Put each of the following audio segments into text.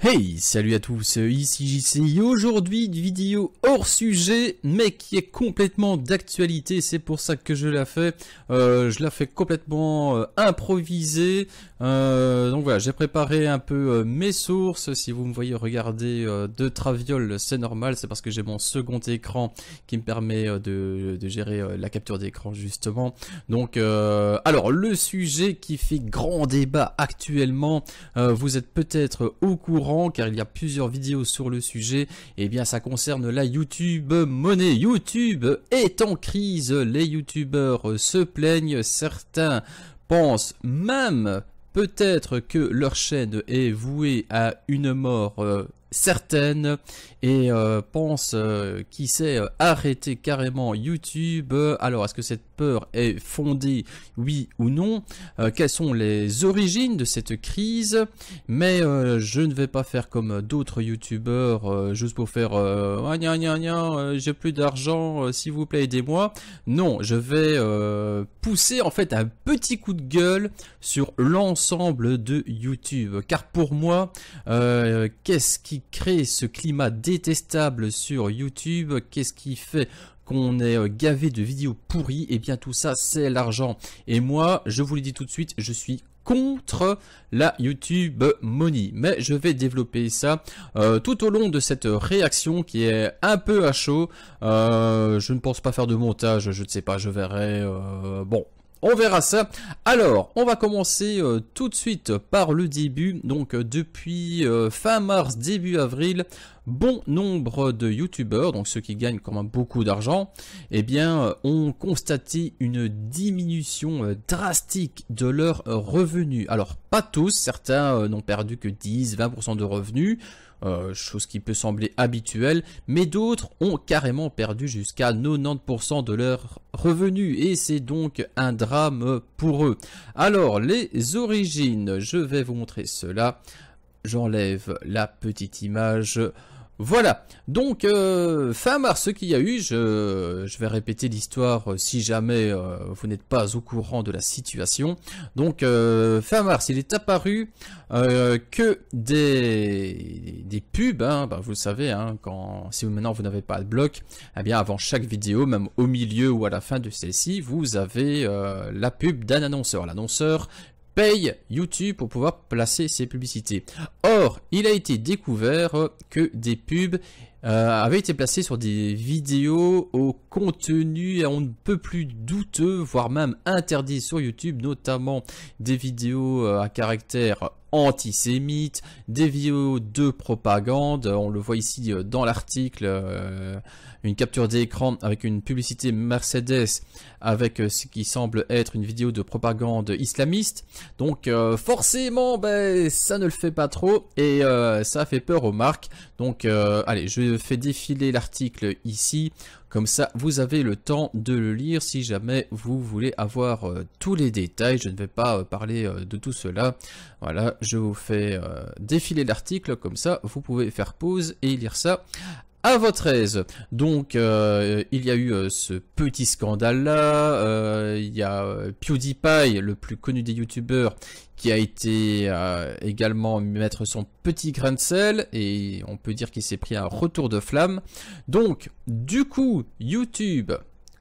Hey, salut à tous, ici JC. Aujourd'hui, une vidéo hors sujet, mais qui est complètement d'actualité. C'est pour ça que je la fais. Je la fais complètement improvisée. Donc voilà, j'ai préparé un peu mes sources. Si vous me voyez regarder de traviole, c'est normal. C'est parce que j'ai mon second écran qui me permet de gérer la capture d'écran justement. Donc, alors le sujet qui fait grand débat actuellement, vous êtes peut-être au courant car il y a plusieurs vidéos sur le sujet. Et bien ça concerne la YouTube monnaie. YouTube est en crise, les youtubeurs se plaignent, certains pensent même peut-être que leur chaîne est vouée à une mort certaine et pense qui sait arrêter carrément YouTube. Alors est-ce que cette peur est fondée, oui ou non? Quelles sont les origines de cette crise? Mais je ne vais pas faire comme d'autres youtubeurs juste pour faire j'ai plus d'argent, s'il vous plaît aidez-moi. Non, je vais pousser en fait un petit coup de gueule sur l'ensemble de YouTube, car pour moi qu'est-ce qui crée ce climat détestable sur YouTube? Qu'est-ce qui fait qu'on est gavé de vidéos pourries? Et bien tout ça c'est l'argent. Et moi je vous le dis tout de suite, je suis contre la YouTube money, mais je vais développer ça tout au long de cette réaction qui est un peu à chaud. Je ne pense pas faire de montage, je ne sais pas, je verrai. Bon, on verra ça. Alors, on va commencer tout de suite par le début. Donc, depuis fin mars, début avril, bon nombre de youtubeurs, donc ceux qui gagnent quand même beaucoup d'argent, eh bien, ont constaté une diminution drastique de leurs revenus. Alors, pas tous, certains n'ont perdu que 10-20% de revenus. Chose qui peut sembler habituelle, mais d'autres ont carrément perdu jusqu'à 90% de leurs revenus et c'est donc un drame pour eux. Alors les origines, je vais vous montrer cela. J'enlève la petite image. Voilà, donc fin mars, ce qu'il y a eu, je vais répéter l'histoire si jamais vous n'êtes pas au courant de la situation. Donc fin mars, il est apparu que des pubs, hein, vous le savez, hein, si maintenant vous n'avez pas de bloc, eh bien avant chaque vidéo, même au milieu ou à la fin de celle-ci, vous avez la pub d'un annonceur. L'annonceur paye YouTube pour pouvoir placer ses publicités. Or, il a été découvert que des pubs avaient été placées sur des vidéos au contenu on ne peut plus douteux, voire même interdit sur YouTube, notamment des vidéos à caractère antisémite, des vidéos de propagande. On le voit ici dans l'article, une capture d'écran avec une publicité Mercedes avec ce qui semble être une vidéo de propagande islamiste. Donc forcément ça ne le fait pas trop et ça fait peur aux marques. Donc allez, je fais défiler l'article ici, comme ça vous avez le temps de le lire si jamais vous voulez avoir tous les détails. Je ne vais pas parler de tout cela. Voilà, je vous fais défiler l'article, comme ça vous pouvez faire pause et lire ça à votre aise. Donc il y a eu ce petit scandale là, il y a PewDiePie, le plus connu des youtubeurs, qui a été également mettre son petit grain de sel et on peut dire qu'il s'est pris un retour de flamme. Donc du coup YouTube,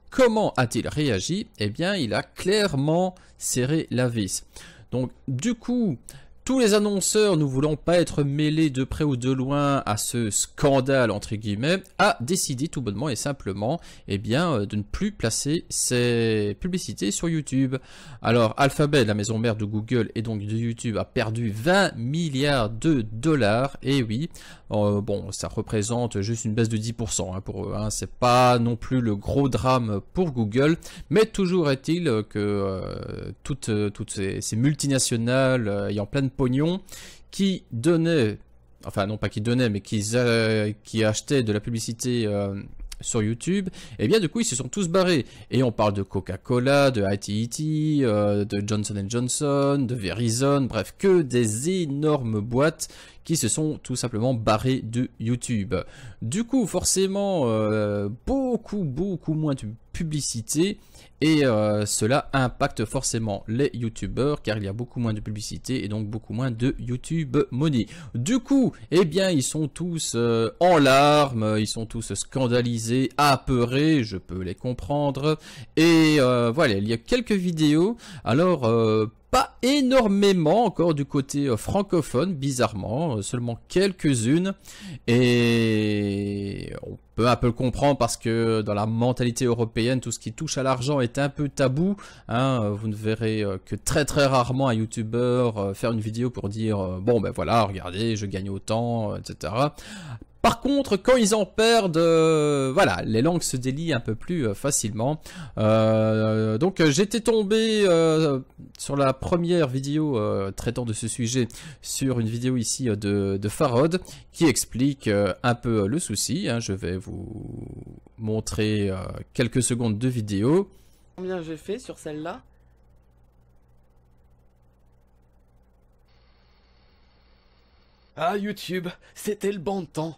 comment a-t-il réagi? Eh bien il a clairement serré la vis. Donc du coup tous les annonceurs, ne voulant pas être mêlés de près ou de loin à ce scandale entre guillemets, a décidé tout bonnement et simplement de ne plus placer ses publicités sur YouTube. Alors Alphabet, la maison mère de Google et donc de YouTube, a perdu 20 milliards de dollars. Et oui, bon, ça représente juste une baisse de 10% hein, pour eux. Hein. C'est pas non plus le gros drame pour Google, mais toujours est-il que toutes ces multinationales ayant plein de pognon qui donnaient, enfin non pas qui donnaient, mais qui achetaient de la publicité sur YouTube, et bien du coup ils se sont tous barrés. Et on parle de Coca-Cola, de AT&T, de Johnson & Johnson, de Verizon, bref, que des énormes boîtes qui se sont tout simplement barrés de YouTube. Du coup, forcément, beaucoup moins de publicité. Et cela impacte forcément les youtubeurs car il y a beaucoup moins de publicité et donc beaucoup moins de YouTube Money. Du coup, eh bien, ils sont tous en larmes, ils sont tous scandalisés, apeurés, je peux les comprendre. Et voilà, il y a quelques vidéos. Alors, pas énormément encore du côté francophone, bizarrement, seulement quelques-unes. Et on peut un peu le comprendre parce que dans la mentalité européenne, tout ce qui touche à l'argent est un peu tabou. Hein. Vous ne verrez que très rarement un youtubeur faire une vidéo pour dire bon ben voilà, regardez, je gagne autant, etc. Par contre, quand ils en perdent, voilà, les langues se délient un peu plus facilement. Donc j'étais tombé sur la première vidéo traitant de ce sujet, sur une vidéo ici de Farod, qui explique un peu le souci. Hein. Je vais vous montrer quelques secondes de vidéo. Combien j'ai fait sur celle-là? Ah YouTube, c'était le bon temps.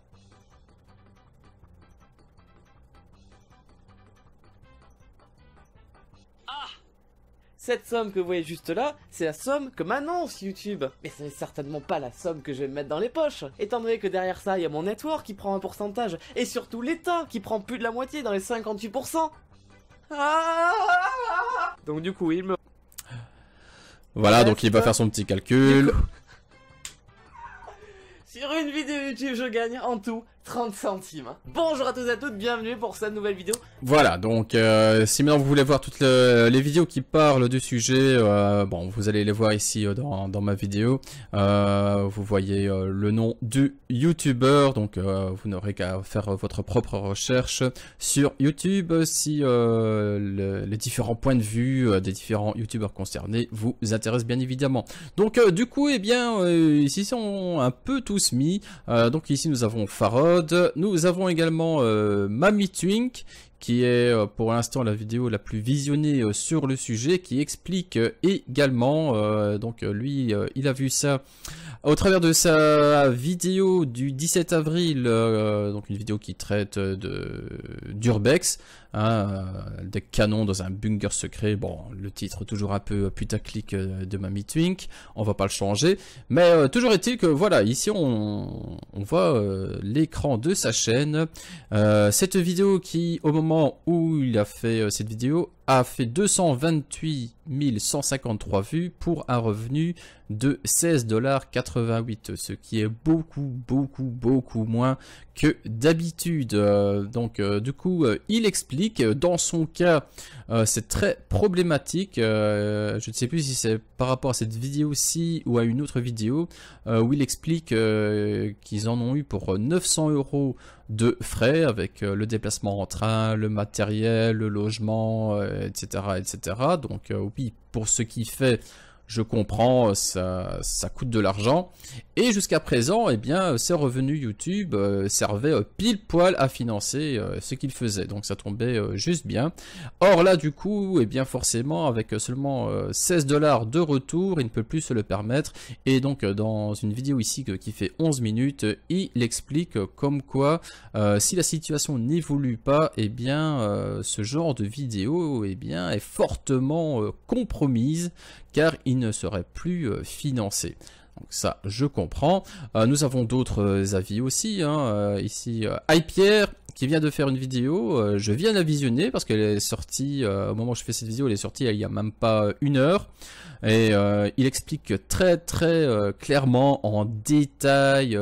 Cette somme que vous voyez juste là, c'est la somme que m'annonce YouTube. Mais ce n'est certainement pas la somme que je vais me mettre dans les poches. Étant donné que derrière ça, il y a mon network qui prend un pourcentage. Et surtout l'État qui prend plus de la moitié dans les 58%. Donc du coup, il me... Voilà, donc il va faire son petit calcul. Sur une vidéo YouTube, je gagne en tout 30 centimes. Bonjour à tous et à toutes, bienvenue pour cette nouvelle vidéo. Voilà, donc si maintenant vous voulez voir toutes les vidéos qui parlent du sujet, bon, vous allez les voir ici dans ma vidéo. Vous voyez le nom du YouTuber, donc vous n'aurez qu'à faire votre propre recherche sur YouTube si les différents points de vue des différents YouTubers concernés vous intéressent bien évidemment. Donc du coup, eh bien, ici sont un peu tous mis. Donc ici nous avons Farod. Nous avons également Mami Twink, qui est pour l'instant la vidéo la plus visionnée sur le sujet, qui explique également, donc lui il a vu ça au travers de sa vidéo du 17 avril, donc une vidéo qui traite d'Urbex, hein, des canons dans un bunker secret. Bon, le titre toujours un peu putaclic de Mami Twink, on va pas le changer, mais toujours est-il que voilà, ici on voit l'écran de sa chaîne. Cette vidéo qui, au moment où il a fait cette vidéo, a fait 228 153 vues pour un revenu de 16,88 $, ce qui est beaucoup moins que d'habitude. Donc du coup, il explique, dans son cas, c'est très problématique. Je ne sais plus si c'est par rapport à cette vidéo-ci ou à une autre vidéo, où il explique qu'ils en ont eu pour 900 € de frais avec le déplacement en train, le matériel, le logement, etc. Donc oui, pour ce qui fait, je comprends, ça coûte de l'argent. Et jusqu'à présent, eh bien, ces revenus YouTube servaient pile poil à financer ce qu'il faisait. Donc ça tombait juste bien. Or là, du coup, eh bien, forcément, avec seulement 16 $ de retour, il ne peut plus se le permettre. Et donc, dans une vidéo ici qui fait 11 minutes, il explique comme quoi, si la situation n'évolue pas, eh bien, ce genre de vidéo, eh bien, est fortement compromise, car il ne serait plus financé. Donc ça, je comprends. Nous avons d'autres avis aussi. Hein. Ici, iPierre, qui vient de faire une vidéo. Je viens de la visionner parce qu'elle est sortie, au moment où je fais cette vidéo, elle est sortie il y a même pas 1 heure. Et il explique très clairement, en détail,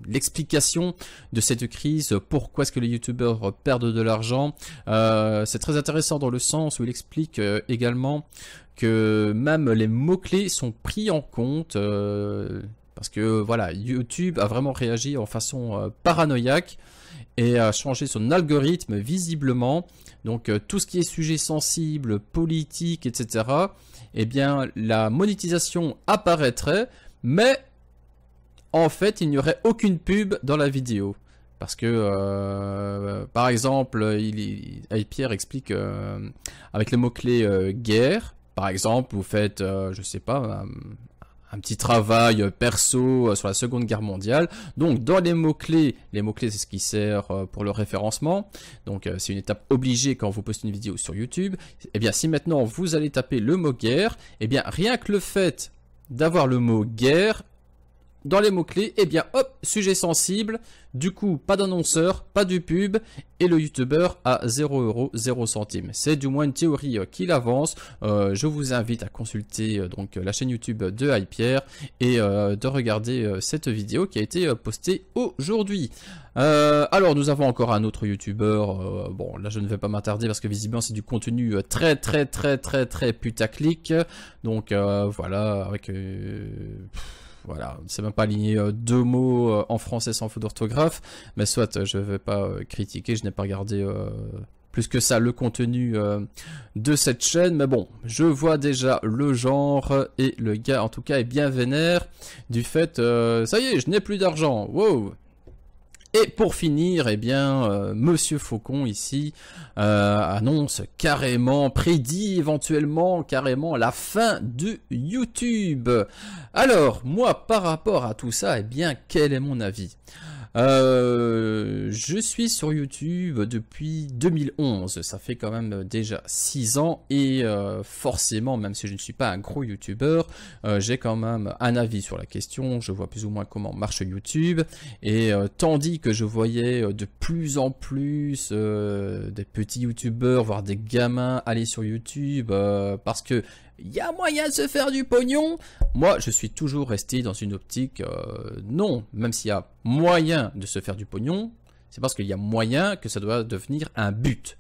l'explication de cette crise, pourquoi est-ce que les youtubeurs perdent de l'argent. C'est très intéressant dans le sens où il explique également que même les mots-clés sont pris en compte, parce que voilà, YouTube a vraiment réagi en façon paranoïaque et a changé son algorithme visiblement. Donc tout ce qui est sujet sensible, politique, etc., eh bien la monétisation apparaîtrait, mais en fait il n'y aurait aucune pub dans la vidéo. Parce que, par exemple, Pierre explique avec le mot-clé guerre, par exemple, vous faites, je sais pas, un petit travail perso sur la Seconde Guerre mondiale. Donc dans les mots-clés c'est ce qui sert pour le référencement. Donc c'est une étape obligée quand vous postez une vidéo sur YouTube. Et bien si maintenant vous allez taper le mot guerre, et bien rien que le fait d'avoir le mot guerre dans les mots-clés, eh bien hop, sujet sensible, du coup pas d'annonceur, pas de pub, et le youtubeur à 0 €, 0 centimes. C'est du moins une théorie qu'il avance. Je vous invite à consulter donc la chaîne YouTube de Hypierre et de regarder cette vidéo qui a été postée aujourd'hui. Alors nous avons encore un autre youtubeur, bon là je ne vais pas m'attarder parce que visiblement c'est du contenu très putaclic, donc voilà, avec... voilà, c'est même pas aligné deux mots en français sans faute d'orthographe, mais soit je vais pas critiquer, je n'ai pas regardé plus que ça le contenu de cette chaîne, mais bon, je vois déjà le genre et le gars en tout cas est bien vénère du fait, ça y est, je n'ai plus d'argent, wow. Et pour finir, eh bien, Monsieur Faucon ici annonce carrément, prédit éventuellement carrément la fin de YouTube. Alors, moi, par rapport à tout ça, eh bien, quel est mon avis ? Je suis sur YouTube depuis 2011, ça fait quand même déjà 6 ans et forcément, même si je ne suis pas un gros youtubeur, j'ai quand même un avis sur la question, je vois plus ou moins comment marche YouTube et tandis que je voyais de plus en plus des petits youtubeurs, voire des gamins aller sur YouTube parce que il y a moyen de se faire du pognon. Moi, je suis toujours resté dans une optique, non, même s'il y a moyen de se faire du pognon, c'est parce qu'il y a moyen que ça doit devenir un but.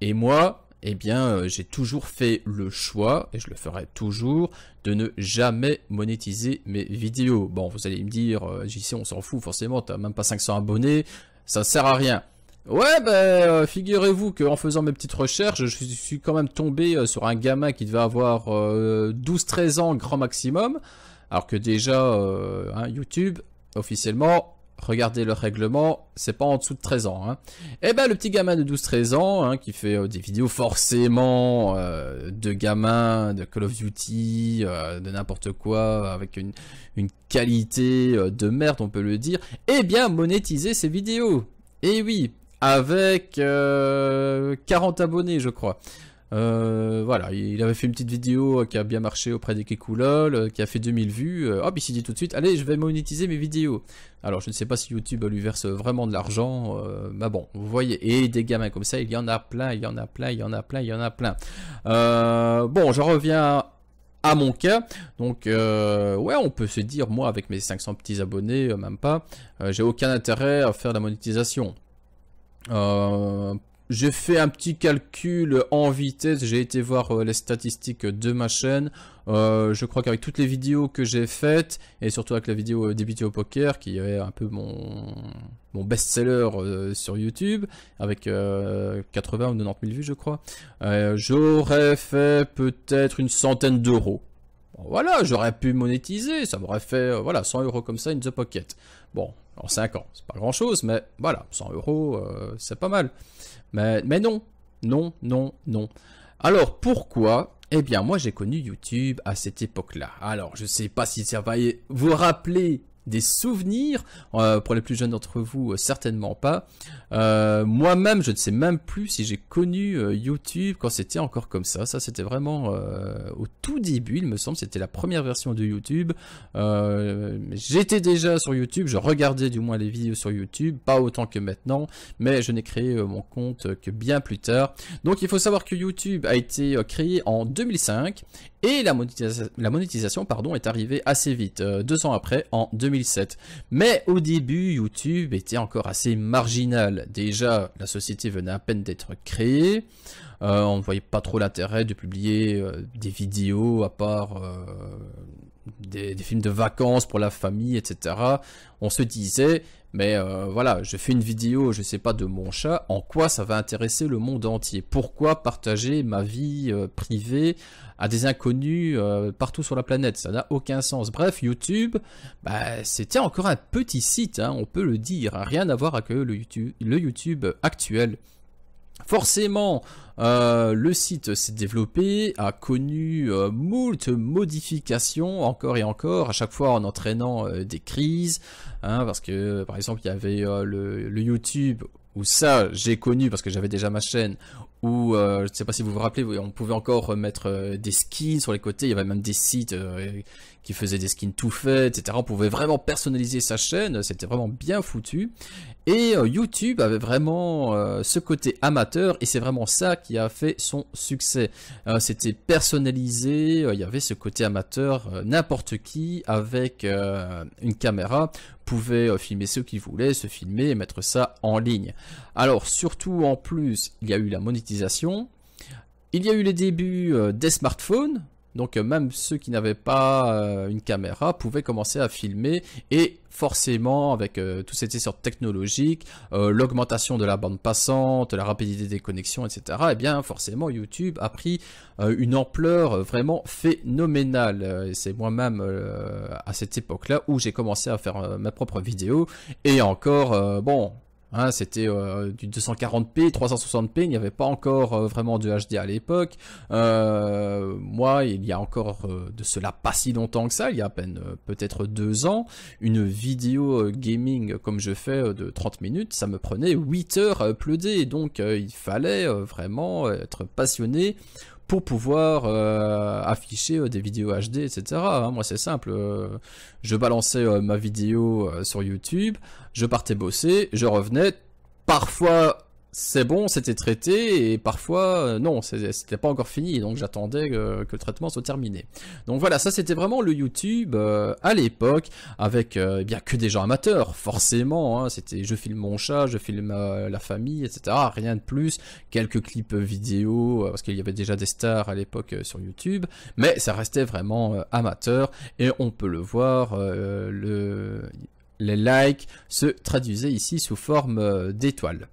Et moi, eh bien, j'ai toujours fait le choix, et je le ferai toujours, de ne jamais monétiser mes vidéos. Bon, vous allez me dire, JC, on s'en fout, forcément, t'as même pas 500 abonnés, ça sert à rien. Ouais, ben, figurez-vous qu'en faisant mes petites recherches, je suis quand même tombé sur un gamin qui devait avoir 12-13 ans grand maximum, alors que déjà, YouTube, officiellement, regardez le règlement, c'est pas en dessous de 13 ans. Hein. Et ben, le petit gamin de 12-13 ans, qui fait des vidéos forcément de gamins, de Call of Duty, de n'importe quoi, avec une qualité de merde, on peut le dire, eh bien, monétiser ses vidéos. Et oui, avec 40 abonnés je crois. Voilà, il avait fait une petite vidéo qui a bien marché auprès des Kekoulol, qui a fait 2000 vues. Hop, il s'est dit tout de suite, allez, je vais monétiser mes vidéos. Alors, je ne sais pas si YouTube lui verse vraiment de l'argent, mais bon, vous voyez, et des gamins comme ça, il y en a plein, il y en a plein, il y en a plein, il y en a plein. Bon, je reviens à mon cas, donc ouais, on peut se dire, moi, avec mes 500 petits abonnés, même pas, j'ai aucun intérêt à faire de la monétisation. J'ai fait un petit calcul en vitesse, j'ai été voir les statistiques de ma chaîne. Je crois qu'avec toutes les vidéos que j'ai faites, et surtout avec la vidéo débuté au poker, qui est un peu mon best-seller sur YouTube, avec 80 ou 90 000 vues je crois, j'aurais fait peut-être une centaine d'euros. Voilà, j'aurais pu monétiser, ça m'aurait fait voilà 100 € comme ça in the pocket. Bon, en 5 ans, c'est pas grand chose, mais voilà, 100 €, c'est pas mal. Mais non, non, non, non. Alors pourquoi? Eh bien, moi j'ai connu YouTube à cette époque-là. Alors, je sais pas si ça va vous rappeler des souvenirs, pour les plus jeunes d'entre vous, certainement pas. Moi-même, je ne sais même plus si j'ai connu YouTube quand c'était encore comme ça. Ça, c'était vraiment au tout début, il me semble, c'était la première version de YouTube. J'étais déjà sur YouTube, je regardais du moins les vidéos sur YouTube, pas autant que maintenant, mais je n'ai créé mon compte que bien plus tard. Donc, il faut savoir que YouTube a été créé en 2005 et la monétisation, pardon, est arrivée assez vite, 2 ans après, en 2007. Mais au début, YouTube était encore assez marginal. Déjà, la société venait à peine d'être créée. On ne voyait pas trop l'intérêt de publier des vidéos à part des films de vacances pour la famille, etc. On se disait, mais voilà, je fais une vidéo, je sais pas, de mon chat, en quoi ça va intéresser le monde entier? Pourquoi partager ma vie privée à des inconnus partout sur la planète? Ça n'a aucun sens. Bref, YouTube, bah, c'était encore un petit site, hein, on peut le dire, hein, rien à voir avec le YouTube actuel. Forcément, le site s'est développé, a connu moult modifications, encore et encore, à chaque fois en entraînant des crises, hein, parce que par exemple il y avait le YouTube, où ça j'ai connu parce que j'avais déjà ma chaîne, où je ne sais pas si vous vous rappelez, on pouvait encore mettre des skins sur les côtés, il y avait même des sites qui faisaient des skins tout faits, etc. On pouvait vraiment personnaliser sa chaîne, c'était vraiment bien foutu. Et YouTube avait vraiment ce côté amateur, et c'est vraiment ça qui a fait son succès. C'était personnalisé, il y avait ce côté amateur, n'importe qui avec une caméra pouvait filmer ce qu'il voulait, se filmer et mettre ça en ligne. Alors surtout en plus, il y a eu la monétisation, il y a eu les débuts des smartphones. Donc même ceux qui n'avaient pas une caméra pouvaient commencer à filmer, et forcément avec tout cet essor technologique, l'augmentation de la bande passante, la rapidité des connexions, etc. Et bien forcément YouTube a pris une ampleur vraiment phénoménale. C'est moi-même à cette époque-là où j'ai commencé à faire mes propres vidéos, et encore bon. Hein, c'était du 240p, 360p, il n'y avait pas encore vraiment de HD à l'époque. Moi, il y a encore de cela pas si longtemps que ça, il y a à peine peut-être 2 ans, une vidéo gaming comme je fais de 30 minutes, ça me prenait 8 heures à uploader, donc il fallait vraiment être passionné pour pouvoir afficher des vidéos HD, etc. Hein, moi c'est simple, je balançais ma vidéo sur YouTube, je partais bosser, je revenais, parfois c'est bon, c'était traité, et parfois non, c'était pas encore fini, donc j'attendais que le traitement soit terminé. Donc voilà, ça c'était vraiment le YouTube à l'époque, avec bien que des gens amateurs, forcément, hein, c'était je filme mon chat, je filme la famille, etc. Rien de plus, quelques clips vidéo, parce qu'il y avait déjà des stars à l'époque sur YouTube, mais ça restait vraiment amateur, et on peut le voir, les likes se traduisaient ici sous forme d'étoiles.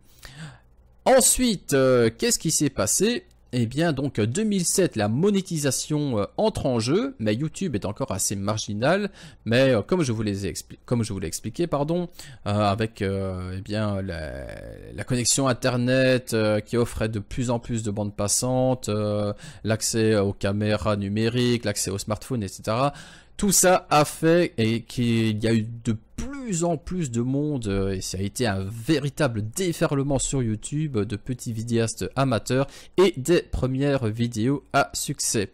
Ensuite, qu'est-ce qui s'est passé? Eh bien, donc 2007, la monétisation entre en jeu, mais YouTube est encore assez marginal. Mais comme je vous l'ai expliqué, pardon, avec eh bien la connexion Internet qui offrait de plus en plus de bandes passantes, l'accès aux caméras numériques, l'accès aux smartphones, etc. Tout ça a fait qu'il y a eu de plus en plus de monde, et ça a été un véritable déferlement sur YouTube de petits vidéastes amateurs et des premières vidéos à succès.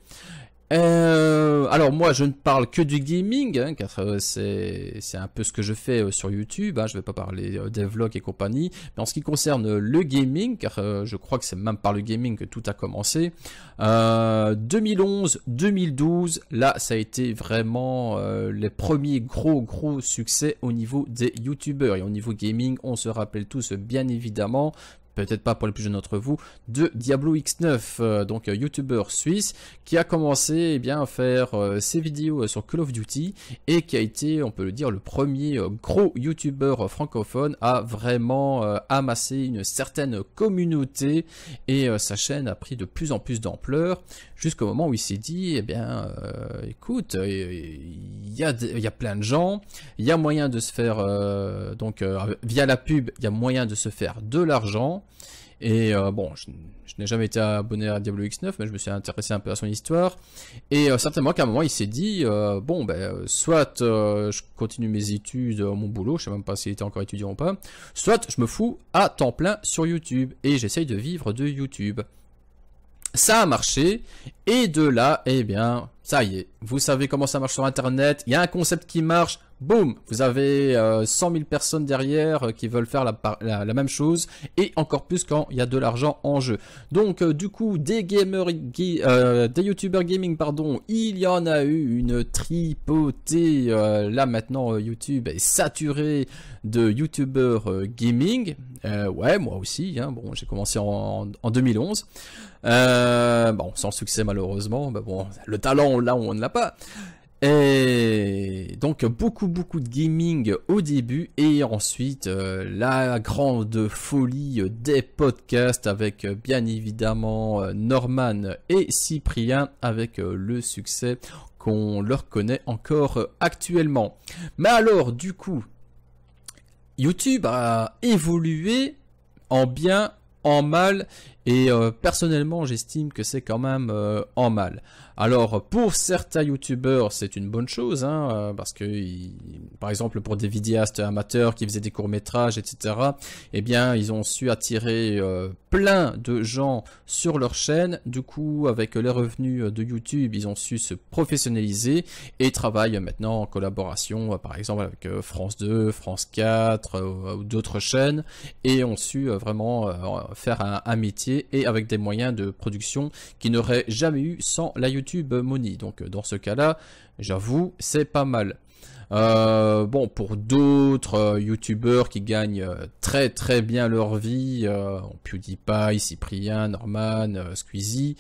Alors moi je ne parle que du gaming, hein, car c'est un peu ce que je fais sur YouTube, hein, je ne vais pas parler des vlogs et compagnie, mais en ce qui concerne le gaming, car je crois que c'est même par le gaming que tout a commencé, 2011, 2012, là ça a été vraiment les premiers gros succès au niveau des youtubeurs, et au niveau gaming on se rappelle tous bien évidemment, peut-être pas pour les plus jeunes d'entre vous, de Diablo X9, donc youtubeur suisse, qui a commencé eh bien, à faire ses vidéos sur Call of Duty, et qui a été, on peut le dire, le premier gros youtubeur francophone à vraiment amasser une certaine communauté, et sa chaîne a pris de plus en plus d'ampleur, jusqu'au moment où il s'est dit, eh bien, écoute, il y a plein de gens, il y a moyen de se faire, donc via la pub, il y a moyen de se faire de l'argent. Et bon, je n'ai jamais été abonné à Diablo X9, mais je me suis intéressé un peu à son histoire. Et certainement qu'à un moment, il s'est dit, bon, ben, soit je continue mes études, mon boulot, je sais même pas s'il était encore étudiant ou pas, soit je me fous à temps plein sur YouTube, et j'essaye de vivre de YouTube. Ça a marché, et de là, eh bien, ça y est, vous savez comment ça marche sur Internet, il y a un concept qui marche, boum, vous avez 100 000 personnes derrière qui veulent faire la même chose, et encore plus quand il y a de l'argent en jeu. Donc du coup, des youtubeurs gaming, pardon, il y en a eu une tripotée. Là maintenant, YouTube est saturé de youtubeurs gaming. Ouais, moi aussi, hein, bon, j'ai commencé en 2011. Bon, sans succès malheureusement, mais bon, le talent là on ne l'a pas. Et donc beaucoup de gaming au début, et ensuite la grande folie des podcasts avec bien évidemment Norman et Cyprien, avec le succès qu'on leur connaît encore actuellement. Mais alors du coup, YouTube a évolué en bien, en mal. Et personnellement, j'estime que c'est quand même en mal. Alors, pour certains youtubeurs, c'est une bonne chose, hein, parce que, par exemple, pour des vidéastes amateurs qui faisaient des courts-métrages, etc., eh bien, ils ont su attirer plein de gens sur leur chaîne. Du coup, avec les revenus de YouTube, ils ont su se professionnaliser et travaillent maintenant en collaboration, par exemple, avec France 2, France 4 ou d'autres chaînes, et ont su vraiment faire un métier et avec des moyens de production qu'ils n'auraient jamais eu sans la YouTube Money. Donc dans ce cas-là, j'avoue, c'est pas mal. Bon, pour d'autres youtubeurs qui gagnent très très bien leur vie, PewDiePie, Cyprien, Norman, Squeezie,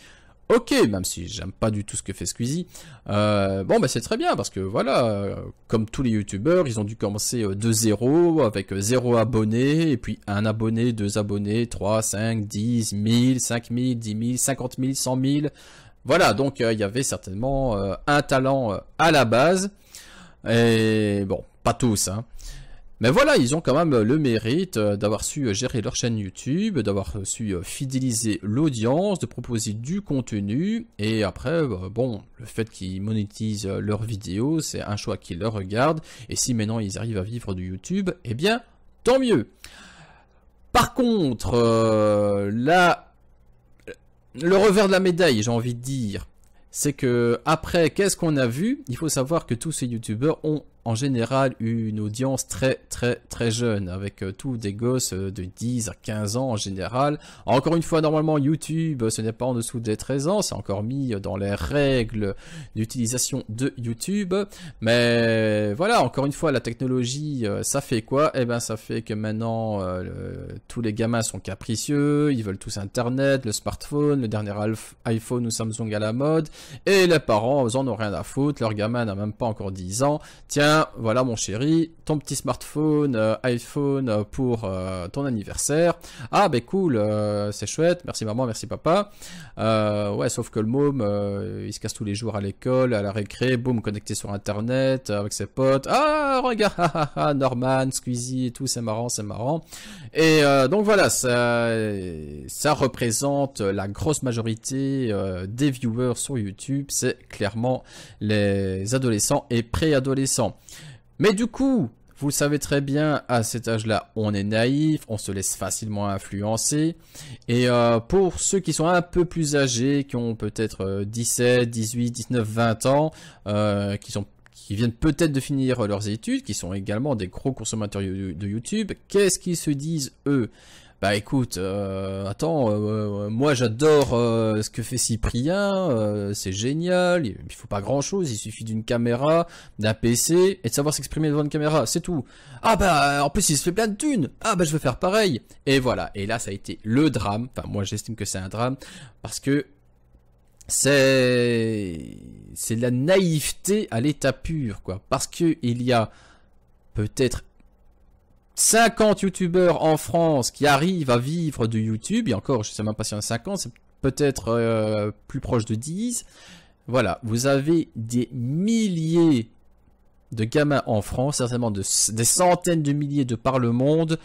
ok, même si j'aime pas du tout ce que fait Squeezie, bon bah c'est très bien parce que voilà, comme tous les youtubeurs, ils ont dû commencer de zéro, avec 0 abonné, et puis 1 abonné, 2 abonnés, 3, 5, 10, 1000, 5000, 10 000, 50 000, 100 000, voilà, donc il y avait certainement un talent à la base, et bon, pas tous, hein. Mais voilà, ils ont quand même le mérite d'avoir su gérer leur chaîne YouTube, d'avoir su fidéliser l'audience, de proposer du contenu. Et après, bon, le fait qu'ils monétisent leurs vidéos, c'est un choix qui leur regarde. Et si maintenant ils arrivent à vivre de YouTube, eh bien, tant mieux. Par contre, là, le revers de la médaille, j'ai envie de dire, c'est que après, qu'est-ce qu'on a vu? Il faut savoir que tous ces youtubeurs ont en général une audience très très très jeune, avec tous des gosses de 10 à 15 ans en général. Encore une fois, normalement YouTube, ce n'est pas en dessous des 13 ans, c'est encore mis dans les règles d'utilisation de YouTube. Mais voilà, encore une fois, la technologie, ça fait quoi? Eh ben ça fait que maintenant, tous les gamins sont capricieux, ils veulent tous Internet, le smartphone, le dernier iPhone ou Samsung à la mode, et les parents, ils en ont rien à foutre, leur gamin n'a même pas encore 10 ans. Tiens, voilà mon chéri, ton petit smartphone, iPhone pour ton anniversaire. Ah ben cool, c'est chouette, merci maman, merci papa. Ouais, sauf que le môme, il se casse tous les jours à l'école, à la récré, boum, connecté sur internet, avec ses potes. Ah, regarde, Norman, Squeezie et tout, c'est marrant, c'est marrant. Et donc voilà, ça représente la grosse majorité des viewers sur YouTube, c'est clairement les adolescents et préadolescents. Mais du coup, vous le savez très bien, à cet âge-là, on est naïf, on se laisse facilement influencer. Et pour ceux qui sont un peu plus âgés, qui ont peut-être 17, 18, 19, 20 ans, qui viennent peut-être de finir leurs études, qui sont également des gros consommateurs de YouTube, qu'est-ce qu'ils se disent eux? Bah écoute, attends, moi j'adore ce que fait Cyprien, c'est génial, il faut pas grand chose, il suffit d'une caméra, d'un PC et de savoir s'exprimer devant une caméra, c'est tout. Ah bah en plus il se fait plein de thunes, ah bah je veux faire pareil. Et voilà, et là ça a été le drame, enfin moi j'estime que c'est un drame, parce que c'est de la naïveté à l'état pur, quoi, parce que il y a peut-être 50 youtubeurs en France qui arrivent à vivre de YouTube, et encore, je sais même pas si y en a 50, c'est peut-être plus proche de 10. Voilà, vous avez des milliers de gamins en France, certainement des centaines de milliers de par le monde,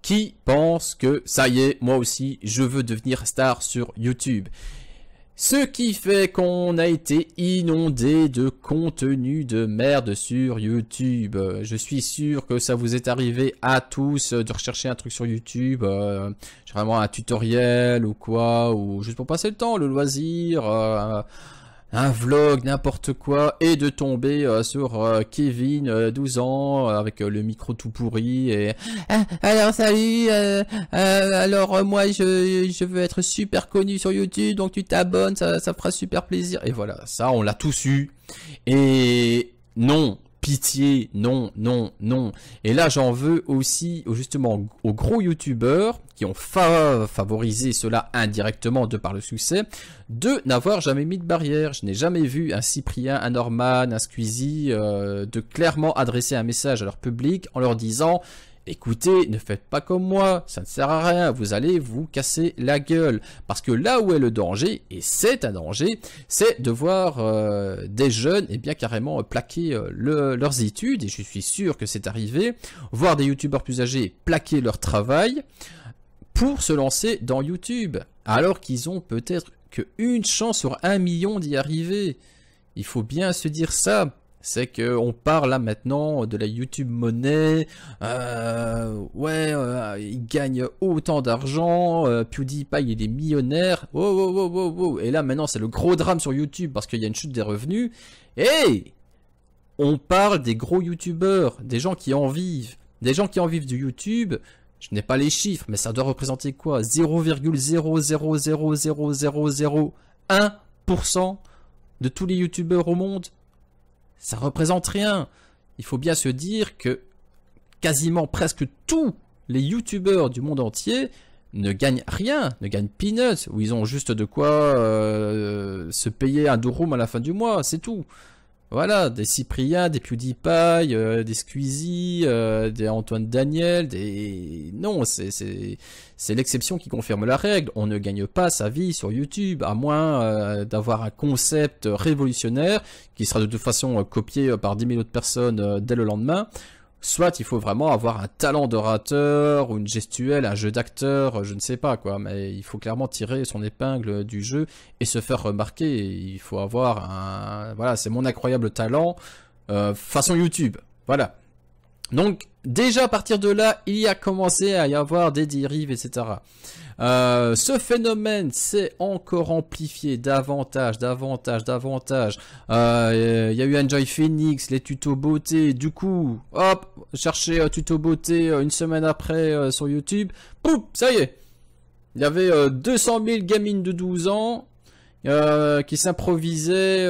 qui pensent que ça y est, moi aussi, je veux devenir star sur YouTube. Ce qui fait qu'on a été inondé de contenu de merde sur YouTube. Je suis sûr que ça vous est arrivé à tous de rechercher un truc sur YouTube, vraiment un tutoriel ou quoi, ou juste pour passer le temps, le loisir, un vlog, n'importe quoi, et de tomber sur Kevin, 12 ans, avec le micro tout pourri, et alors salut, alors moi je veux être super connu sur YouTube, donc tu t'abonnes, ça fera super plaisir, et voilà, ça on l'a tous eu, et non, pitié, non, non, non. Et là, j'en veux aussi, justement, aux gros youtubeurs qui ont favorisé cela indirectement de par le succès, de n'avoir jamais mis de barrière. Je n'ai jamais vu un Cyprien, un Norman, un Squeezie, de clairement adresser un message à leur public en leur disant: écoutez, ne faites pas comme moi, ça ne sert à rien, vous allez vous casser la gueule. Parce que là où est le danger, et c'est un danger, c'est de voir des jeunes bien carrément plaquer leurs études, et je suis sûr que c'est arrivé, voir des youtubeurs plus âgés plaquer leur travail pour se lancer dans YouTube, alors qu'ils ont peut-être qu'une chance sur 1 million d'y arriver. Il faut bien se dire ça. C'est qu'on parle là maintenant de la YouTube monnaie, il gagne autant d'argent, PewDiePie il est millionnaire, et là maintenant c'est le gros drame sur YouTube parce qu'il y a une chute des revenus, et on parle des gros YouTubeurs, des gens qui en vivent, du YouTube. Je n'ai pas les chiffres, mais ça doit représenter quoi? 0,0000001% de tous les YouTubeurs au monde. Ça représente rien. Il faut bien se dire que quasiment presque tous les youtubeurs du monde entier ne gagnent rien, ne gagnent peanuts, ou ils ont juste de quoi se payer un durum à la fin du mois, c'est tout. Voilà, des Cyprien, des PewDiePie, des Squeezie, des Antoine Daniel, Non, c'est l'exception qui confirme la règle. On ne gagne pas sa vie sur YouTube, à moins d'avoir un concept révolutionnaire qui sera de toute façon copié par 10 000 autres personnes dès le lendemain. Soit il faut vraiment avoir un talent d'orateur, ou une gestuelle, un jeu d'acteur, je ne sais pas quoi, mais il faut clairement tirer son épingle du jeu et se faire remarquer. Il faut avoir un... Voilà, c'est mon incroyable talent façon YouTube. Voilà. Donc, déjà à partir de là, il y a commencé à y avoir des dérives, etc. Ce phénomène s'est encore amplifié davantage. Il y a eu Enjoy Phoenix, les tutos beauté. Du coup, hop, chercher tuto beauté une semaine après sur YouTube. Pouf, ça y est. Il y avait 200 000 gamines de 12 ans qui s'improvisaient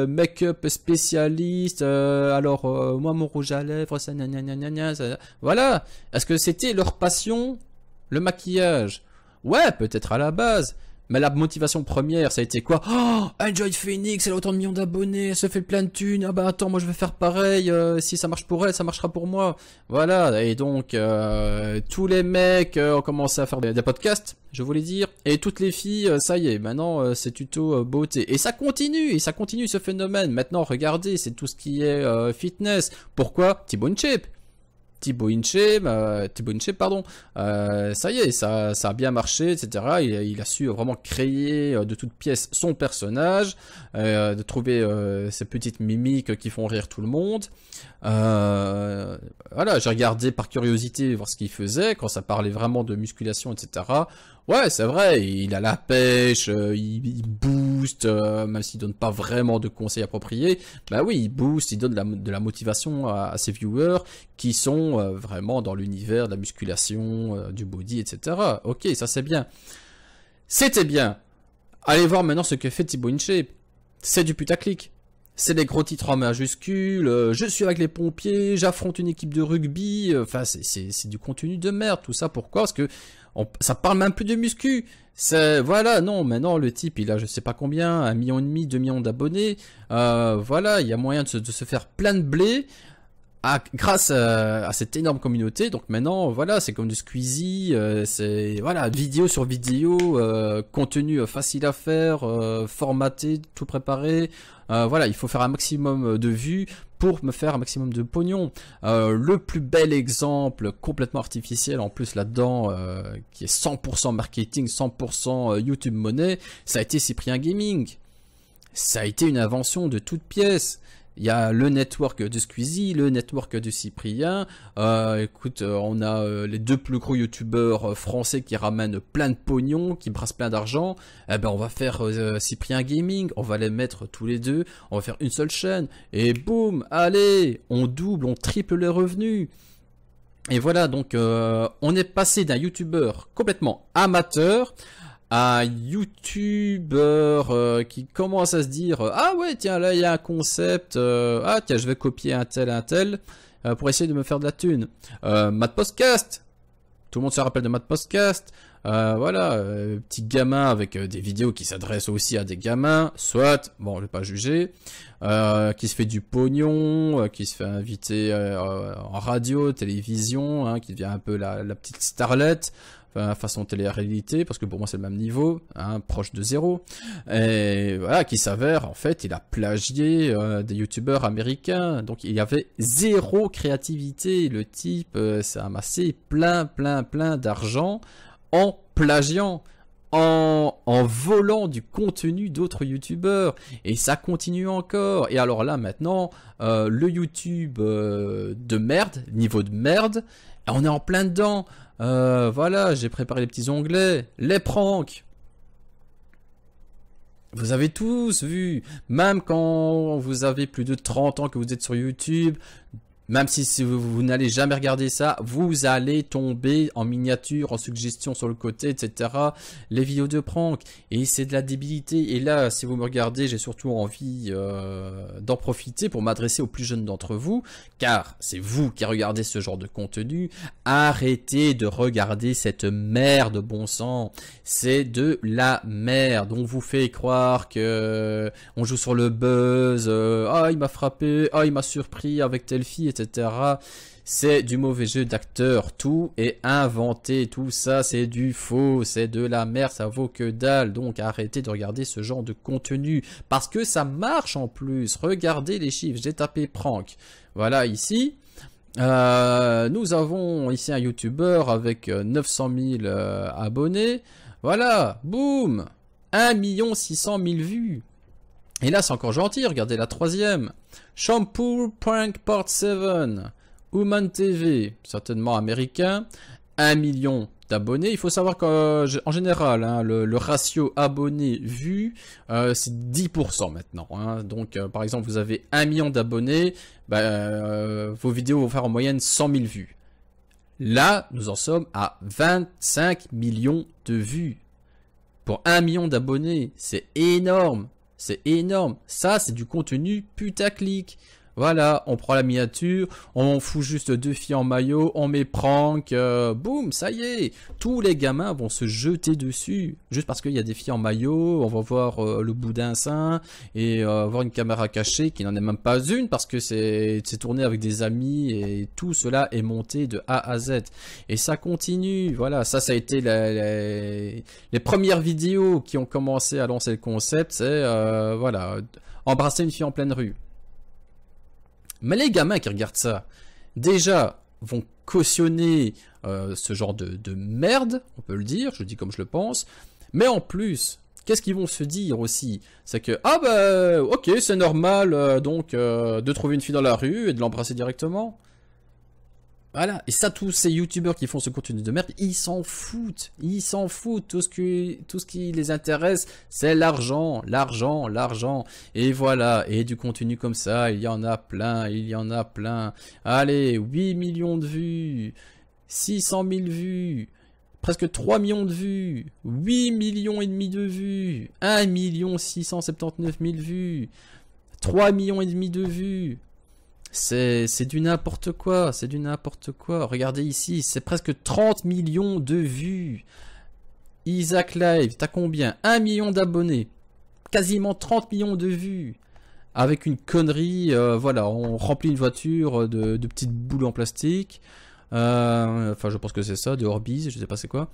make-up spécialiste. Moi, mon rouge à lèvres, ça, ça. Voilà. Est-ce que c'était leur passion, le maquillage? Ouais, peut-être à la base. Mais la motivation première, ça a été quoi? Oh, Enjoy Phoenix, elle a autant de millions d'abonnés, elle se fait plein de thunes. Ah bah attends, moi je vais faire pareil. Si ça marche pour elle, ça marchera pour moi. Voilà. Et donc, tous les mecs ont commencé à faire des podcasts, je voulais dire. Et toutes les filles, ça y est, maintenant c'est tuto beauté. Et ça continue ce phénomène. Maintenant, regardez, c'est tout ce qui est fitness. Pourquoi? Thibaut InShape, pardon, ça y est, ça a bien marché, etc. Il a su vraiment créer de toutes pièces son personnage, de trouver ces petites mimiques qui font rire tout le monde. Voilà, j'ai regardé par curiosité voir ce qu'il faisait, quand ça parlait vraiment de musculation, etc. Ouais, c'est vrai, il a la pêche, il booste, même s'il donne pas vraiment de conseils appropriés. Bah oui, il booste, il donne de la motivation à ses viewers qui sont vraiment dans l'univers de la musculation, du body, etc. Ok, ça c'est bien. C'était bien. Allez voir maintenant ce que fait Thibaut InShape. C'est du putaclic. C'est des gros titres en majuscules, je suis avec les pompiers, j'affronte une équipe de rugby, enfin c'est du contenu de merde, tout ça. Pourquoi? Parce que ça parle même plus de muscu. Voilà, non, maintenant le type il a je sais pas combien, 1,5 million, 2 millions d'abonnés, voilà, il y a moyen de se faire plein de blé grâce à cette énorme communauté. Donc maintenant, voilà, c'est comme du Squeezie, c'est voilà, vidéo sur vidéo, contenu facile à faire, formaté, tout préparé. Voilà, il faut faire un maximum de vues pour me faire un maximum de pognon. Le plus bel exemple, complètement artificiel en plus là-dedans, qui est 100% marketing, 100% YouTube monnaie, ça a été Cyprien Gaming. Ça a été une invention de toutes pièces. Il y a le network de Squeezie, le network de Cyprien. Écoute, on a les deux plus gros youtubeurs français qui ramènent plein de pognon, qui brassent plein d'argent. Eh ben, on va faire Cyprien Gaming, on va les mettre tous les deux, on va faire une seule chaîne. Et boum, allez, on double, on triple les revenus. Et voilà, donc on est passé d'un youtubeur complètement amateur à youtubeur qui commence à se dire ah ouais tiens là il y a un concept, ah tiens je vais copier un tel pour essayer de me faire de la thune. Matt Podcast, tout le monde se rappelle de Matt Podcast, voilà, petit gamin avec des vidéos qui s'adressent aussi à des gamins, soit, bon je vais pas juger, qui se fait du pognon, qui se fait inviter en radio, télévision, hein, qui devient un peu la petite starlette, façon télé-réalité, parce que pour moi c'est le même niveau, hein, proche de zéro, et voilà, qui s'avère, en fait, il a plagié des youtubeurs américains, donc il y avait zéro créativité, le type s'est amassé plein d'argent en plagiant, en volant du contenu d'autres youtubeurs, et ça continue encore. Et alors là maintenant, le YouTube de merde, niveau de merde, on est en plein dedans. Voilà, j'ai préparé les petits onglets, les pranks. Vous avez tous vu, même quand vous avez plus de 30 ans que vous êtes sur YouTube, même si vous n'allez jamais regarder ça, vous allez tomber en miniature, en suggestion sur le côté, etc. Les vidéos de prank. Et c'est de la débilité. Et là, si vous me regardez, j'ai surtout envie d'en profiter pour m'adresser aux plus jeunes d'entre vous. Car c'est vous qui regardez ce genre de contenu. Arrêtez de regarder cette merde, bon sang. C'est de la merde. On vous fait croire que on joue sur le buzz. Ah, il m'a frappé. Ah, il m'a surpris avec telle fille, etc. C'est du mauvais jeu d'acteur, tout est inventé, tout ça c'est du faux, c'est de la merde, ça vaut que dalle. Donc arrêtez de regarder ce genre de contenu, parce que ça marche en plus. Regardez les chiffres, j'ai tapé prank, voilà ici. Nous avons ici un youtubeur avec 900 000 abonnés, voilà, boum, 1 600 000 vues. Et là, c'est encore gentil, regardez la troisième. Shampoo Prank Part 7. Human TV, certainement américain. 1 million d'abonnés. Il faut savoir qu'en général, hein, le ratio abonnés-vues, c'est 10% maintenant. Hein. Donc, par exemple, vous avez 1 million d'abonnés, vos vidéos vont faire en moyenne 100 000 vues. Là, nous en sommes à 25 millions de vues. Pour 1 million d'abonnés, c'est énorme. C'est énorme. Ça, c'est du contenu putaclic. Voilà, on prend la miniature, on fout juste 2 filles en maillot, on met prank, boum, ça y est. Tous les gamins vont se jeter dessus. Juste parce qu'il y a des filles en maillot, on va voir le bout d'un sein et voir une caméra cachée qui n'en est même pas une parce que c'est tourné avec des amis et tout cela est monté de A à Z. Et ça continue, voilà, ça a été les premières vidéos qui ont commencé à lancer le concept, c'est voilà, embrasser une fille en pleine rue. Mais les gamins qui regardent ça, déjà, vont cautionner ce genre de merde, on peut le dire, je dis comme je le pense. Mais en plus, qu'est-ce qu'ils vont se dire aussi? C'est que, ah bah, ok, c'est normal, donc, de trouver une fille dans la rue et de l'embrasser directement. Voilà, et ça, tous ces youtubeurs qui font ce contenu de merde, ils s'en foutent, tout ce qui les intéresse, c'est l'argent, et voilà, et du contenu comme ça, il y en a plein, allez, 8 millions de vues, 600 000 vues, presque 3 millions de vues, 8 millions et demi de vues, 1 679 000 vues, 3 millions et demi de vues. C'est du n'importe quoi, Regardez ici, c'est presque 30 millions de vues. Isaac Live, t'as combien? 1 million d'abonnés. Quasiment 30 millions de vues. Avec une connerie, voilà, on remplit une voiture de petites boules en plastique. Enfin, je pense que c'est ça, de Orbeez, je sais pas c'est quoi.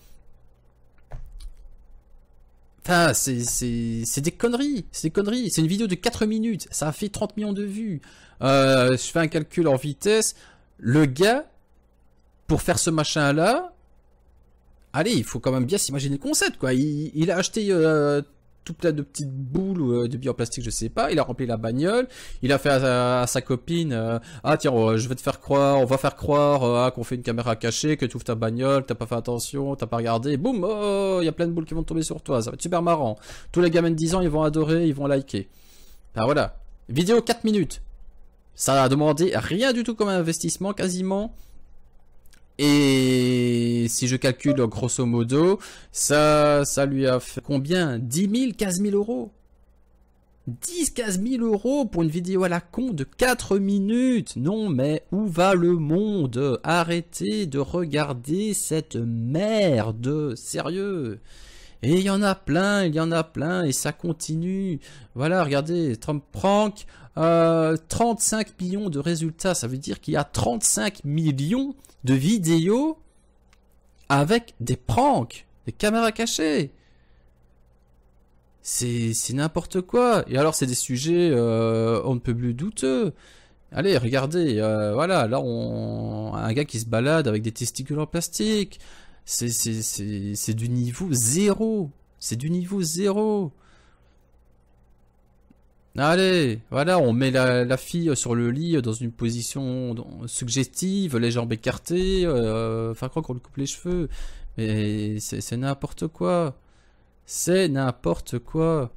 Enfin, c'est des conneries, c'est une vidéo de 4 minutes, ça a fait 30 millions de vues. Je fais un calcul en vitesse, le gars, pour faire ce machin-là, allez, il faut quand même bien s'imaginer le concept, quoi. Il a acheté tout plein de petites boules ou de billes en plastique, je sais pas, il a rempli la bagnole, il a fait à sa copine, ah tiens, je vais te faire croire, on va faire croire qu'on fait une caméra cachée, que tu ouvres ta bagnole, t'as pas fait attention, t'as pas regardé, boum, oh, il y a plein de boules qui vont tomber sur toi, ça va être super marrant. Tous les gamins de 10 ans, ils vont adorer, ils vont liker. Ben voilà, vidéo 4 minutes. Ça a demandé rien du tout comme investissement, quasiment. Et si je calcule grosso modo, ça lui a fait combien? 10 000, 15 000 euros. 10, 15 000 euros pour une vidéo à la con de 4 minutes. Non mais où va le monde? Arrêtez de regarder cette merde. Sérieux. Et il y en a plein, et ça continue. Voilà, regardez, Trump Prank, 35 millions de résultats. Ça veut dire qu'il y a 35 millions de vidéos avec des pranks, des caméras cachées. C'est n'importe quoi. Et alors, c'est des sujets on ne peut plus douteux. Allez, regardez, voilà, là, un gars qui se balade avec des testicules en plastique. C'est du niveau zéro. C'est du niveau zéro. Allez, voilà, on met la fille sur le lit dans une position suggestive, les jambes écartées, enfin quoi qu'on lui coupe les cheveux. Mais c'est n'importe quoi. C'est n'importe quoi.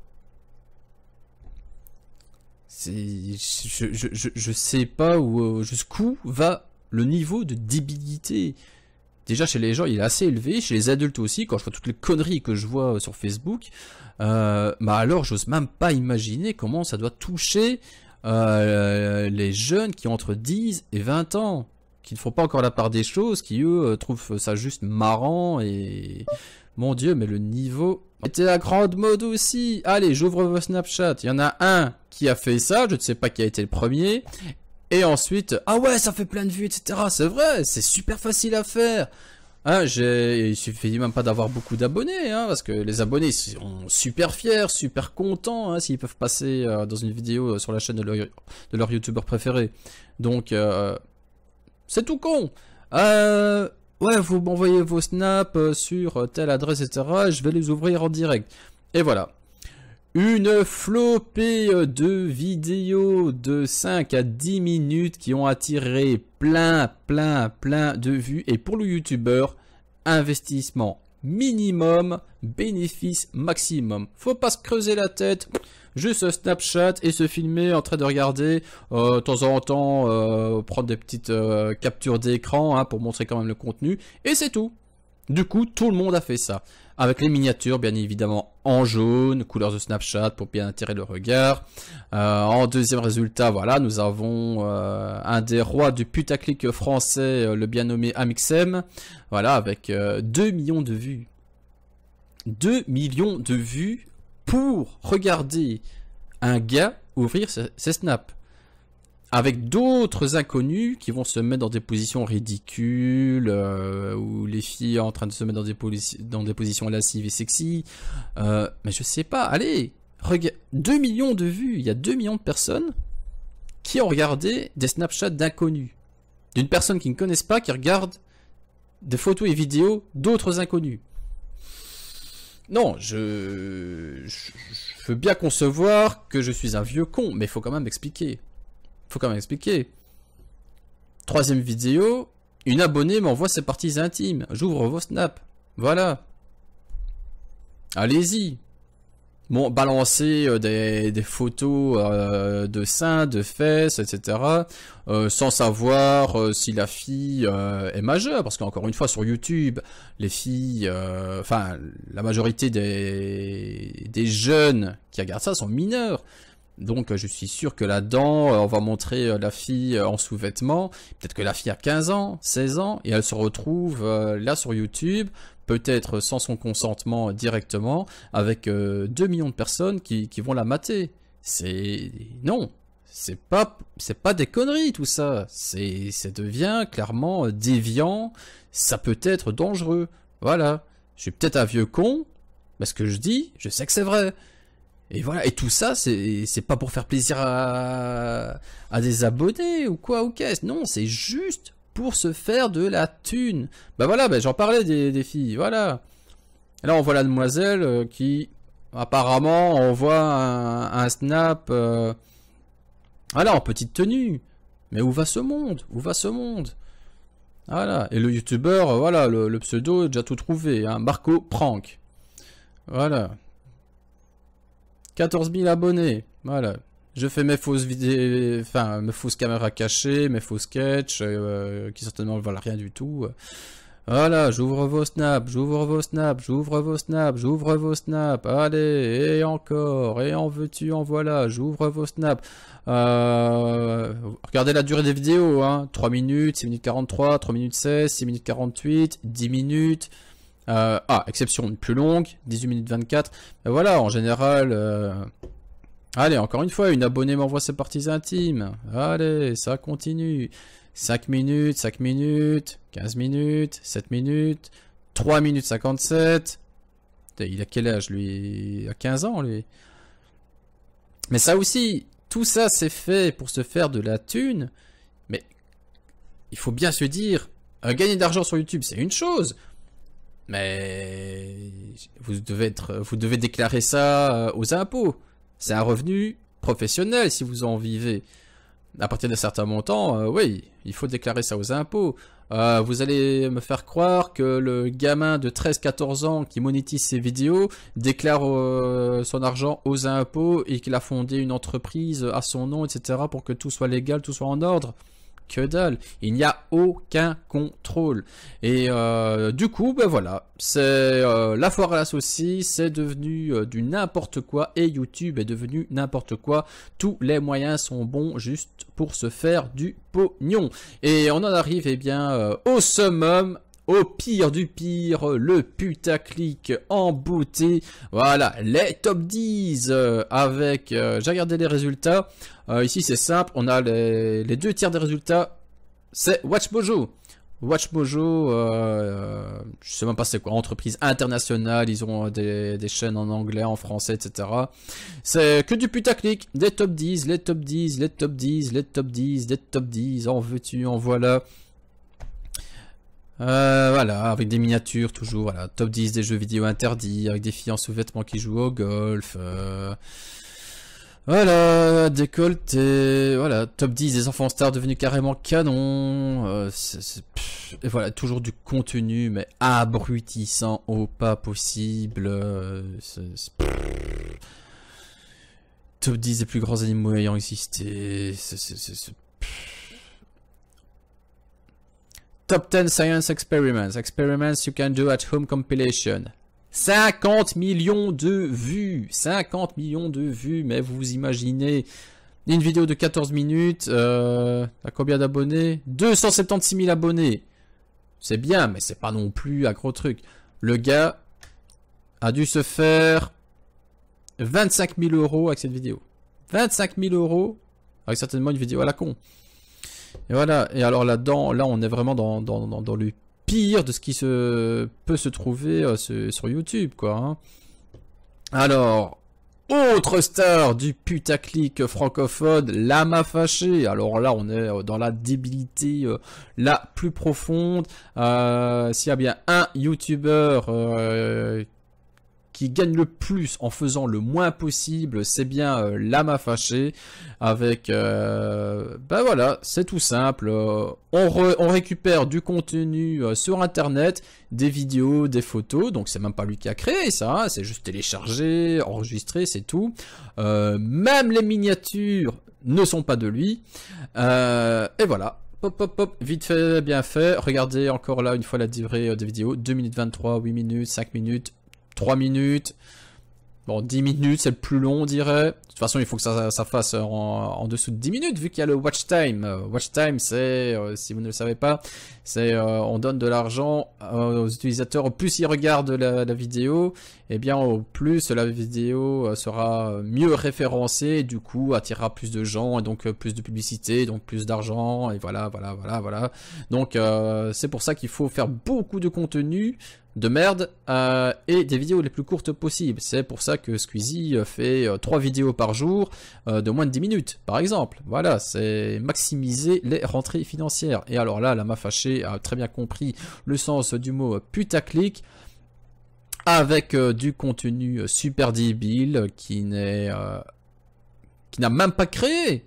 Je sais pas jusqu'où va le niveau de débilité. Déjà chez les gens il est assez élevé, chez les adultes aussi, quand je vois toutes les conneries que je vois sur Facebook, bah alors j'ose même pas imaginer comment ça doit toucher les jeunes qui ont entre 10 et 20 ans, qui ne font pas encore la part des choses, qui eux trouvent ça juste marrant et... Mon Dieu, mais le niveau... C'était à grande mode aussi. Allez, j'ouvre vos Snapchat. Il y en a un qui a fait ça, je ne sais pas qui a été le premier. Et ensuite, ah ouais, ça fait plein de vues, etc. C'est vrai, c'est super facile à faire. Hein, il suffit même pas d'avoir beaucoup d'abonnés, hein, parce que les abonnés sont super fiers, super contents, hein, s'ils peuvent passer dans une vidéo sur la chaîne de leur youtubeur préféré. Donc, c'est tout con. Ouais, vous m'envoyez vos snaps sur telle adresse, etc. Je vais les ouvrir en direct. Et voilà. Une flopée de vidéos de 5 à 10 minutes qui ont attiré plein de vues. Et pour le youtubeur, investissement minimum, bénéfice maximum. Faut pas se creuser la tête. Juste Snapchat et se filmer en train de regarder, de temps en temps prendre des petites captures d'écran, hein, pour montrer quand même le contenu, et c'est tout. Du coup, tout le monde a fait ça. Avec les miniatures, bien évidemment, en jaune, couleur de Snapchat pour bien attirer le regard. En deuxième résultat, voilà, nous avons un des rois du putaclic français, le bien nommé Amixem, voilà, avec 2 millions de vues. 2 millions de vues pour regarder un gars ouvrir ses snaps. Avec d'autres inconnus qui vont se mettre dans des positions ridicules, ou les filles en train de se mettre dans des positions lascives et sexy. Mais je sais pas, allez, 2 millions de vues, il y a 2 millions de personnes qui ont regardé des Snapchats d'inconnus. D'une personne qui ne connaissent pas, qui regarde des photos et vidéos d'autres inconnus. Non, je veux bien concevoir que je suis un vieux con, mais il faut quand même expliquer. Troisième vidéo, une abonnée m'envoie ses parties intimes. J'ouvre vos snaps. Voilà. Allez-y. Bon, balancez des photos de seins, de fesses, etc. Sans savoir si la fille est majeure. Parce qu'encore une fois, sur YouTube, les filles... Enfin, la majorité des jeunes qui regardent ça sont mineurs. Donc je suis sûr que là-dedans, on va montrer la fille en sous-vêtements. Peut-être que la fille a 15 ans, 16 ans, et elle se retrouve là sur YouTube, peut-être sans son consentement directement, avec 2 millions de personnes qui vont la mater. Non, c'est pas des conneries tout ça. Ça devient clairement déviant, ça peut être dangereux. Voilà, je suis peut-être un vieux con, mais ce que je dis, je sais que c'est vrai. Et voilà, et tout ça, c'est pas pour faire plaisir à des abonnés ou quoi ou qu'est-ce. Non, c'est juste pour se faire de la thune. Bah voilà, j'en parlais des filles, voilà. Et là, on voit la demoiselle qui, apparemment, envoie un snap, voilà, en petite tenue. Mais où va ce monde? Où va ce monde? Voilà, et le youtubeur, voilà, le pseudo est déjà tout trouvé, hein, Marco Prank. Voilà. 14 000 abonnés, voilà. Je fais mes fausses vidéos, enfin mes fausses caméras cachées, mes faux sketchs, qui certainement ne valent rien du tout. Voilà, j'ouvre vos snaps, j'ouvre vos snaps, j'ouvre vos snaps, j'ouvre vos snaps. Allez, et encore, et en veux-tu, en voilà, j'ouvre vos snaps. Regardez la durée des vidéos, hein. 3 minutes, 6 minutes 43, 3 minutes 16, 6 minutes 48, 10 minutes. Exception plus longue, 18 minutes 24. Mais voilà, en général... Allez, encore une fois, une abonnée m'envoie ses parties intimes. Allez, ça continue. 5 minutes, 5 minutes, 15 minutes, 7 minutes, 3 minutes 57. Il a quel âge, lui? Il a 15 ans, lui. Mais ça aussi, tout ça, c'est fait pour se faire de la thune. Mais il faut bien se dire, gagner d'argent sur YouTube, c'est une chose. Mais vous devez déclarer ça aux impôts. C'est un revenu professionnel si vous en vivez. À partir d'un certain montant, oui, il faut déclarer ça aux impôts. Vous allez me faire croire que le gamin de 13-14 ans qui monétise ses vidéos déclare son argent aux impôts et qu'il a fondé une entreprise à son nom, etc. pour que tout soit légal, tout soit en ordre. Que dalle, il n'y a aucun contrôle. Et du coup, ben voilà, c'est la foire à la saucisse, c'est devenu du n'importe quoi et YouTube est devenu n'importe quoi. Tous les moyens sont bons juste pour se faire du pognon. Et on en arrive eh bien au summum. Au pire du pire, le putaclic en beauté. Voilà, les top 10 avec... j'ai regardé les résultats. Ici, c'est simple. On a les 2 tiers des résultats. C'est WatchMojo. WatchMojo, je sais même pas c'est quoi, entreprise internationale. Ils ont des chaînes en anglais, en français, etc. C'est que du putaclic. Des top 10, les top 10, les top 10, les top 10, des top 10. En veux-tu, en voilà. Voilà, avec des miniatures toujours, voilà, top 10 des jeux vidéo interdits, avec des filles en sous-vêtements qui jouent au golf, voilà, décolleté, voilà, top 10 des enfants stars devenus carrément canons, et voilà, toujours du contenu, mais abrutissant au pas possible, top 10 des plus grands animaux ayant existé, Top 10 Science Experiments. Experiments you can do at home compilation. 50 millions de vues. 50 millions de vues. Mais vous imaginez une vidéo de 14 minutes. À combien d'abonnés? 276 000 abonnés. C'est bien, mais c'est pas non plus un gros truc. Le gars a dû se faire 25 000 € avec cette vidéo. 25 000 € avec certainement une vidéo à la con. Et voilà, et alors là-dedans, là on est vraiment dans le pire de ce qui peut se trouver sur YouTube, quoi. Hein. Alors, autre star du putaclic francophone, Lama Fâché. Alors là, on est dans la débilité la plus profonde. S'il y a bien un YouTuber qui gagne le plus en faisant le moins possible, c'est bien Lama Fâché, avec, ben voilà, c'est tout simple, on récupère du contenu sur internet, des vidéos, des photos, donc c'est même pas lui qui a créé ça, hein, c'est juste téléchargé, enregistré, c'est tout, même les miniatures ne sont pas de lui, et voilà. Pop, pop, pop, vite fait, bien fait, regardez encore là une fois la durée des vidéos, 2 minutes 23, 8 minutes, 5 minutes, 3 minutes, bon 10 minutes c'est le plus long on dirait, de toute façon il faut que ça fasse en dessous de 10 minutes vu qu'il y a le watch time. Watch time c'est, si vous ne le savez pas, c'est on donne de l'argent aux utilisateurs, au plus ils regardent la vidéo, et bien au plus la vidéo sera mieux référencée, et du coup attirera plus de gens, et donc plus de publicité, donc plus d'argent, et voilà. Donc c'est pour ça qu'il faut faire beaucoup de contenu de merde et des vidéos les plus courtes possibles. C'est pour ça que Squeezie fait 3 vidéos par jour de moins de 10 minutes par exemple. Voilà, c'est maximiser les rentrées financières. Et alors là, Lama Fâché a très bien compris le sens du mot putaclic, avec du contenu super débile qui n'a même pas créé.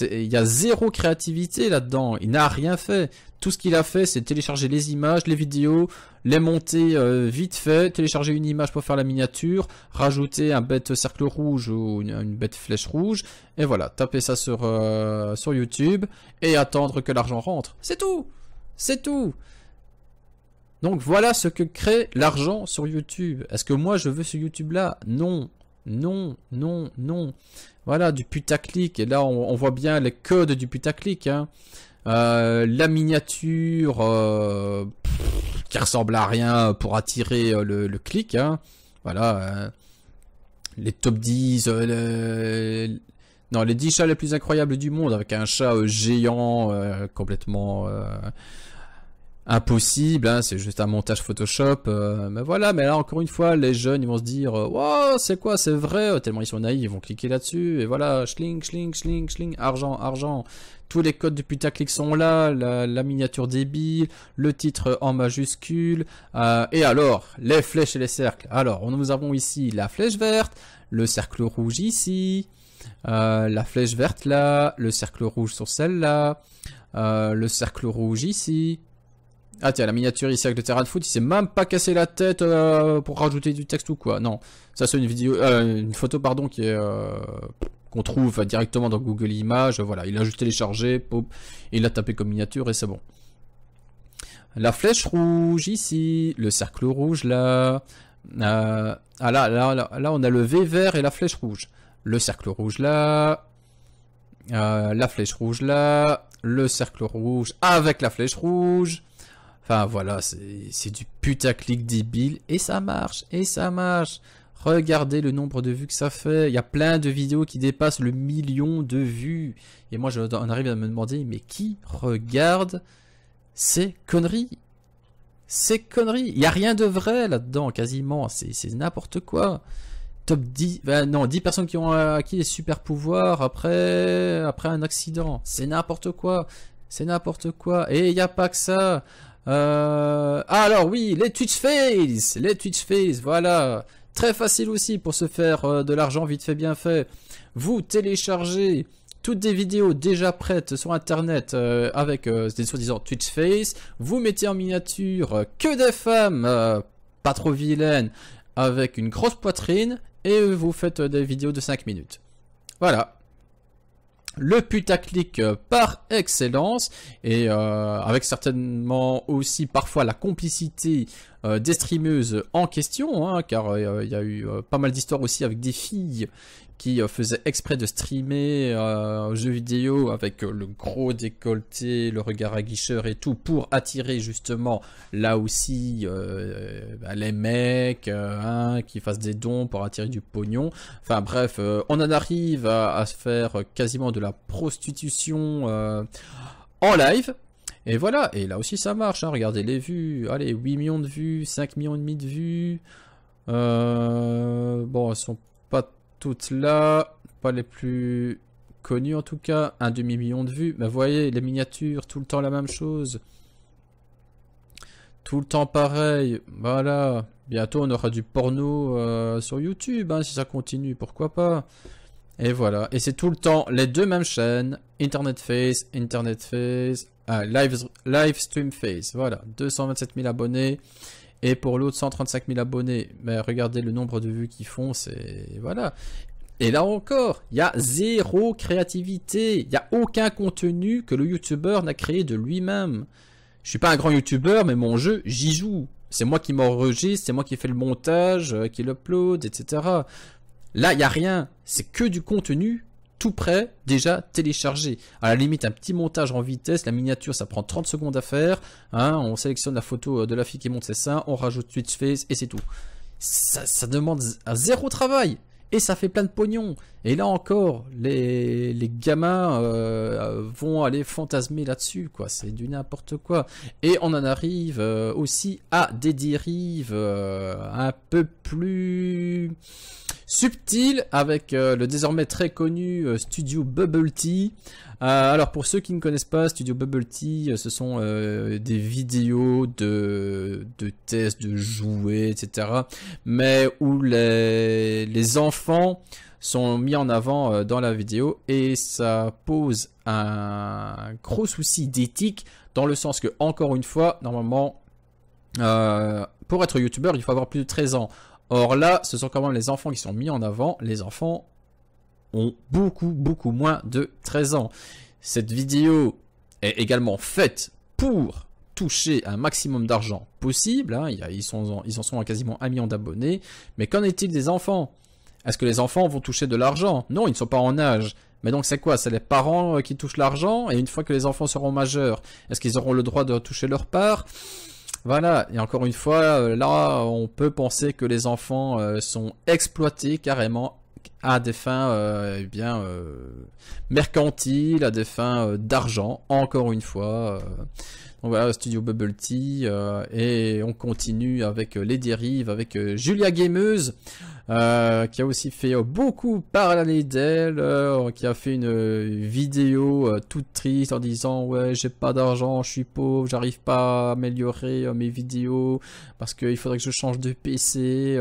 Il y a zéro créativité là-dedans, il n'a rien fait. Tout ce qu'il a fait, c'est télécharger les images, les vidéos, les monter vite fait, télécharger une image pour faire la miniature, rajouter un bête cercle rouge ou une bête flèche rouge, et voilà, taper ça sur YouTube et attendre que l'argent rentre. C'est tout. C'est tout. Donc voilà ce que crée l'argent sur YouTube. Est-ce que moi je veux ce YouTube là? Non. Non. Voilà, du putaclic, et là on voit bien les codes du putaclic, hein. La miniature qui ressemble à rien pour attirer le clic, hein. Voilà, les top 10, non, les 10 chats les plus incroyables du monde, avec un chat géant complètement impossible, hein, c'est juste un montage Photoshop, mais voilà, mais là encore une fois, les jeunes ils vont se dire wow, c'est quoi, c'est vrai, tellement ils sont naïfs, ils vont cliquer là-dessus, et voilà, schling, schling, schling, schling, argent, argent, tous les codes du putaclic sont là, la miniature débile, le titre en majuscule, et alors, les flèches et les cercles, alors nous avons ici la flèche verte, le cercle rouge ici, la flèche verte là, le cercle rouge sur celle-là, le cercle rouge ici. Ah tiens, la miniature ici avec le terrain de foot, il s'est même pas cassé la tête pour rajouter du texte ou quoi. Non, ça c'est une vidéo, une photo pardon qui est qu'on trouve directement dans Google Images. Voilà, il a juste téléchargé, pop, il l'a tapé comme miniature et c'est bon. La flèche rouge ici, le cercle rouge là, là on a le V vert et la flèche rouge. Le cercle rouge là, la flèche rouge là, le cercle rouge avec la flèche rouge. Enfin voilà, c'est du putaclic débile et ça marche, et ça marche. Regardez le nombre de vues que ça fait. Il y a plein de vidéos qui dépassent le 1 million de vues. Et moi, on arrive à me demander, mais qui regarde ces conneries? Ces conneries. Il n'y a rien de vrai là-dedans, quasiment. C'est n'importe quoi. Top 10, non, 10 personnes qui ont acquis les super pouvoirs après un accident. C'est n'importe quoi. C'est n'importe quoi. Et il n'y a pas que ça. Alors oui, les Twitch Face, voilà. Très facile aussi pour se faire de l'argent vite fait bien fait. Vous téléchargez toutes des vidéos déjà prêtes sur internet avec des soi-disant Twitch Face. Vous mettez en miniature que des femmes pas trop vilaines avec une grosse poitrine et vous faites des vidéos de 5 minutes. Voilà. Le putaclic par excellence et avec certainement aussi parfois la complicité des streameuses en question, hein, car il y a eu pas mal d'histoires aussi avec des filles qui faisaient exprès de streamer jeux vidéo avec le gros décolleté, le regard aguicheur et tout pour attirer justement là aussi les mecs qui fassent des dons pour attirer du pognon. Enfin bref, on en arrive à se faire quasiment de la prostitution en live. Et voilà, et là aussi ça marche, hein. Regardez les vues, allez, 8 millions de vues, 5 millions et demi de vues. Bon, elles sont pas toutes là, pas les plus connues en tout cas, un demi-million de vues. Mais vous voyez, les miniatures, tout le temps la même chose. Tout le temps pareil, voilà. Bientôt on aura du porno sur YouTube, hein, si ça continue, pourquoi pas. Et voilà, et c'est tout le temps les deux mêmes chaînes, Internet Face, Live Stream Face, voilà, 227 000 abonnés, et pour l'autre 135 000 abonnés, mais regardez le nombre de vues qu'ils font, c'est, voilà. Et là encore, il y a zéro créativité, il n'y a aucun contenu que le youtubeur n'a créé de lui-même. Je suis pas un grand youtubeur, mais mon jeu, j'y joue. C'est moi qui m'enregistre, c'est moi qui fais le montage, qui l'upload, etc. Là, il n'y a rien, c'est que du contenu tout prêt, déjà téléchargé. À la limite, un petit montage en vitesse, la miniature, ça prend 30 secondes à faire. Hein, on sélectionne la photo de la fille qui monte ses seins, on rajoute Twitch Face et c'est tout. Ça demande à zéro travail. Et ça fait plein de pognon. Et là encore, les gamins vont aller fantasmer là-dessus, quoi. C'est du n'importe quoi. Et on en arrive aussi à des dérives un peu plus subtiles avec le désormais très connu Studio Bubble Tea. Alors pour ceux qui ne connaissent pas, Studio Bubble Tea, ce sont des vidéos de tests de jouets, etc. Mais où les enfants sont mis en avant dans la vidéo et ça pose un gros souci d'éthique dans le sens que, encore une fois, normalement, pour être youtubeur, il faut avoir plus de 13 ans. Or là, ce sont quand même les enfants qui sont mis en avant. Les enfants ont beaucoup moins de 13 ans. Cette vidéo est également faite pour toucher un maximum d'argent possible. Hein. Ils en sont à quasiment 1 million d'abonnés. Mais qu'en est-il des enfants ? Est-ce que les enfants vont toucher de l'argent? Non, ils ne sont pas en âge. Mais donc c'est quoi? C'est les parents qui touchent l'argent? Et une fois que les enfants seront majeurs, est-ce qu'ils auront le droit de toucher leur part? Voilà, et encore une fois, là, on peut penser que les enfants sont exploités carrément à des fins eh bien mercantiles, à des fins d'argent, encore une fois. Donc voilà, Studio Bubble Tea, et on continue avec les dérives, avec Julia Gameuse, qui a aussi fait beaucoup parler d'elle, qui a fait une vidéo toute triste en disant ouais, j'ai pas d'argent, je suis pauvre, j'arrive pas à améliorer mes vidéos parce qu'il faudrait que je change de PC,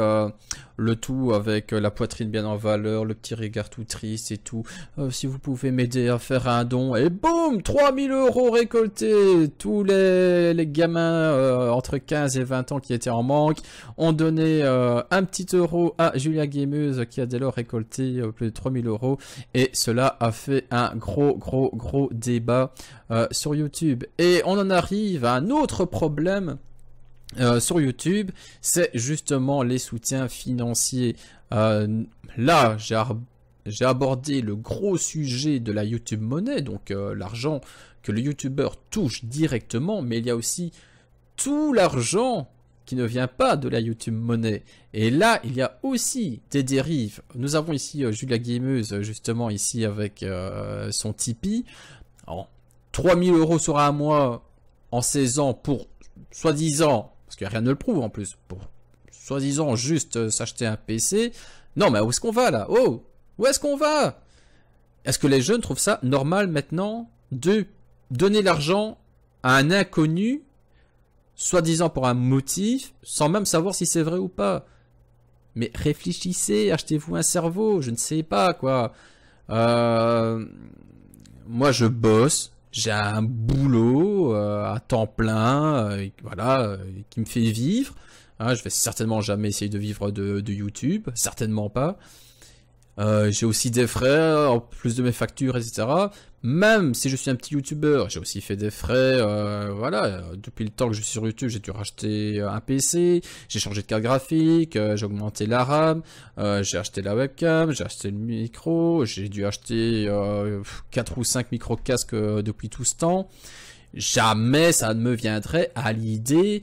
le tout avec la poitrine bien en valeur, le petit regard tout triste et tout. Si vous pouvez m'aider à faire un don, et boum, 3000 € récoltés. Tous les gamins entre 15 et 20 ans qui étaient en manque ont donné un petit euro à Julia Gameuse, qui a dès lors récolté plus de 3000 €, et cela a fait un gros débat sur YouTube. Et on en arrive à un autre problème sur YouTube, c'est justement les soutiens financiers. Là, j'ai abordé le gros sujet de la YouTube Money, donc l'argent que le YouTuber touche directement, mais il y a aussi tout l'argent qui ne vient pas de la YouTube Money. Et là, il y a aussi des dérives. Nous avons ici Julia Gameuse, justement, ici avec son Tipeee. Alors, 3000 € sur un mois en 16 ans pour, soi-disant, parce que rien ne le prouve en plus, pour, soi-disant, juste s'acheter un PC. Non, mais où est-ce qu'on va là? Oh, où est-ce qu'on va? Est-ce que les jeunes trouvent ça normal maintenant de donner l'argent à un inconnu, soi-disant pour un motif, sans même savoir si c'est vrai ou pas? Mais réfléchissez, achetez-vous un cerveau, je ne sais pas quoi. Moi je bosse, j'ai un boulot à temps plein, voilà, qui me fait vivre. Hein, je vais certainement jamais essayer de vivre de YouTube, certainement pas. J'ai aussi des frais, en plus de mes factures, etc. Même si je suis un petit YouTuber, j'ai aussi fait des frais, voilà, depuis le temps que je suis sur YouTube, j'ai dû racheter un PC, j'ai changé de carte graphique, j'ai augmenté la RAM, j'ai acheté la webcam, j'ai acheté le micro, j'ai dû acheter 4 ou 5 micro-casques depuis tout ce temps. Jamais ça ne me viendrait à l'idée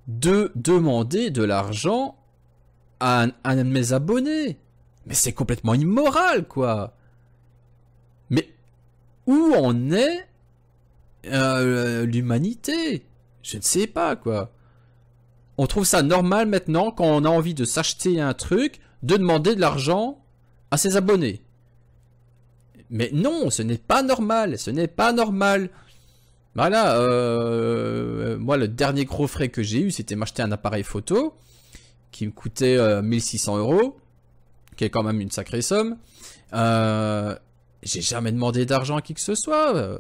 de demander de l'argent à un de mes abonnés. Mais c'est complètement immoral, quoi. Mais où en est l'humanité? Je ne sais pas, quoi. On trouve ça normal maintenant, quand on a envie de s'acheter un truc, de demander de l'argent à ses abonnés. Mais non, ce n'est pas normal, ce n'est pas normal. Voilà, moi le dernier gros frais que j'ai eu, c'était m'acheter un appareil photo, qui me coûtait 1600 €. Qui est quand même une sacrée somme. J'ai jamais demandé d'argent à qui que ce soit.